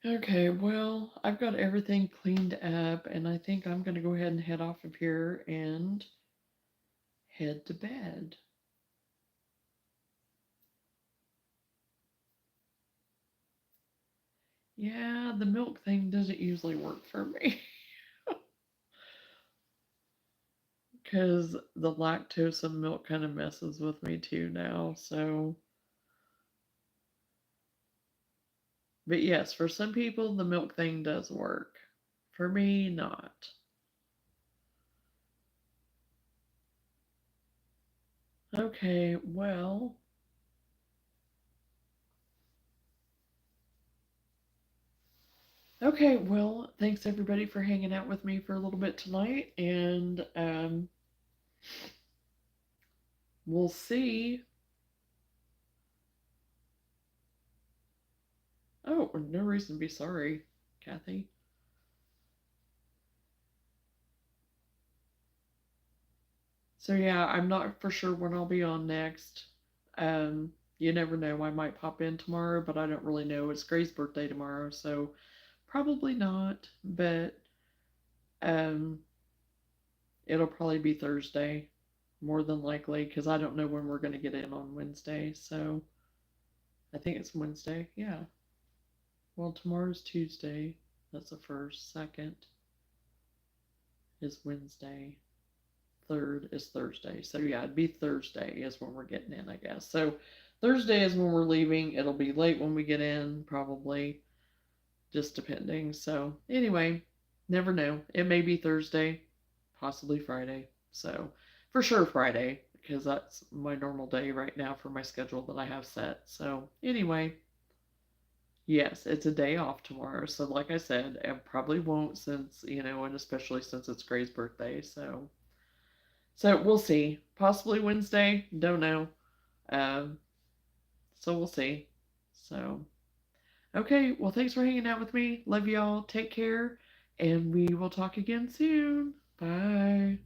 Okay, well, I've got everything cleaned up, and I think I'm going to go ahead and head off of here and head to bed. Yeah, the milk thing doesn't usually work for me because the lactose in milk kind of messes with me too now. So, but yes, for some people, the milk thing does work. For me, not. Okay, well, okay, well, thanks everybody for hanging out with me for a little bit tonight, and we'll see. Oh, no reason to be sorry, Kathy. So yeah, I'm not for sure when I'll be on next. You never know. I might pop in tomorrow, but I don't really know. It's Gray's birthday tomorrow, so probably not. But um, it'll probably be Thursday, more than likely, because I don't know when we're going to get in on Wednesday. So I think it's Wednesday. Yeah. Well, tomorrow's Tuesday. That's the first. Second is Wednesday. Third is Thursday. So yeah, it'd be Thursday is when we're getting in, I guess. So Thursday is when we're leaving. It'll be late when we get in, probably, just depending. So anyway, never know. It may be Thursday, possibly Friday. So for sure Friday, because that's my normal day right now for my schedule that I have set. So anyway, yes, it's a day off tomorrow. So like I said, I probably won't since, and especially since it's Gray's birthday. So we'll see. Possibly Wednesday. Don't know. Um, so we'll see. So, okay. Well, thanks for hanging out with me. Love y'all. Take care. And we will talk again soon. Bye.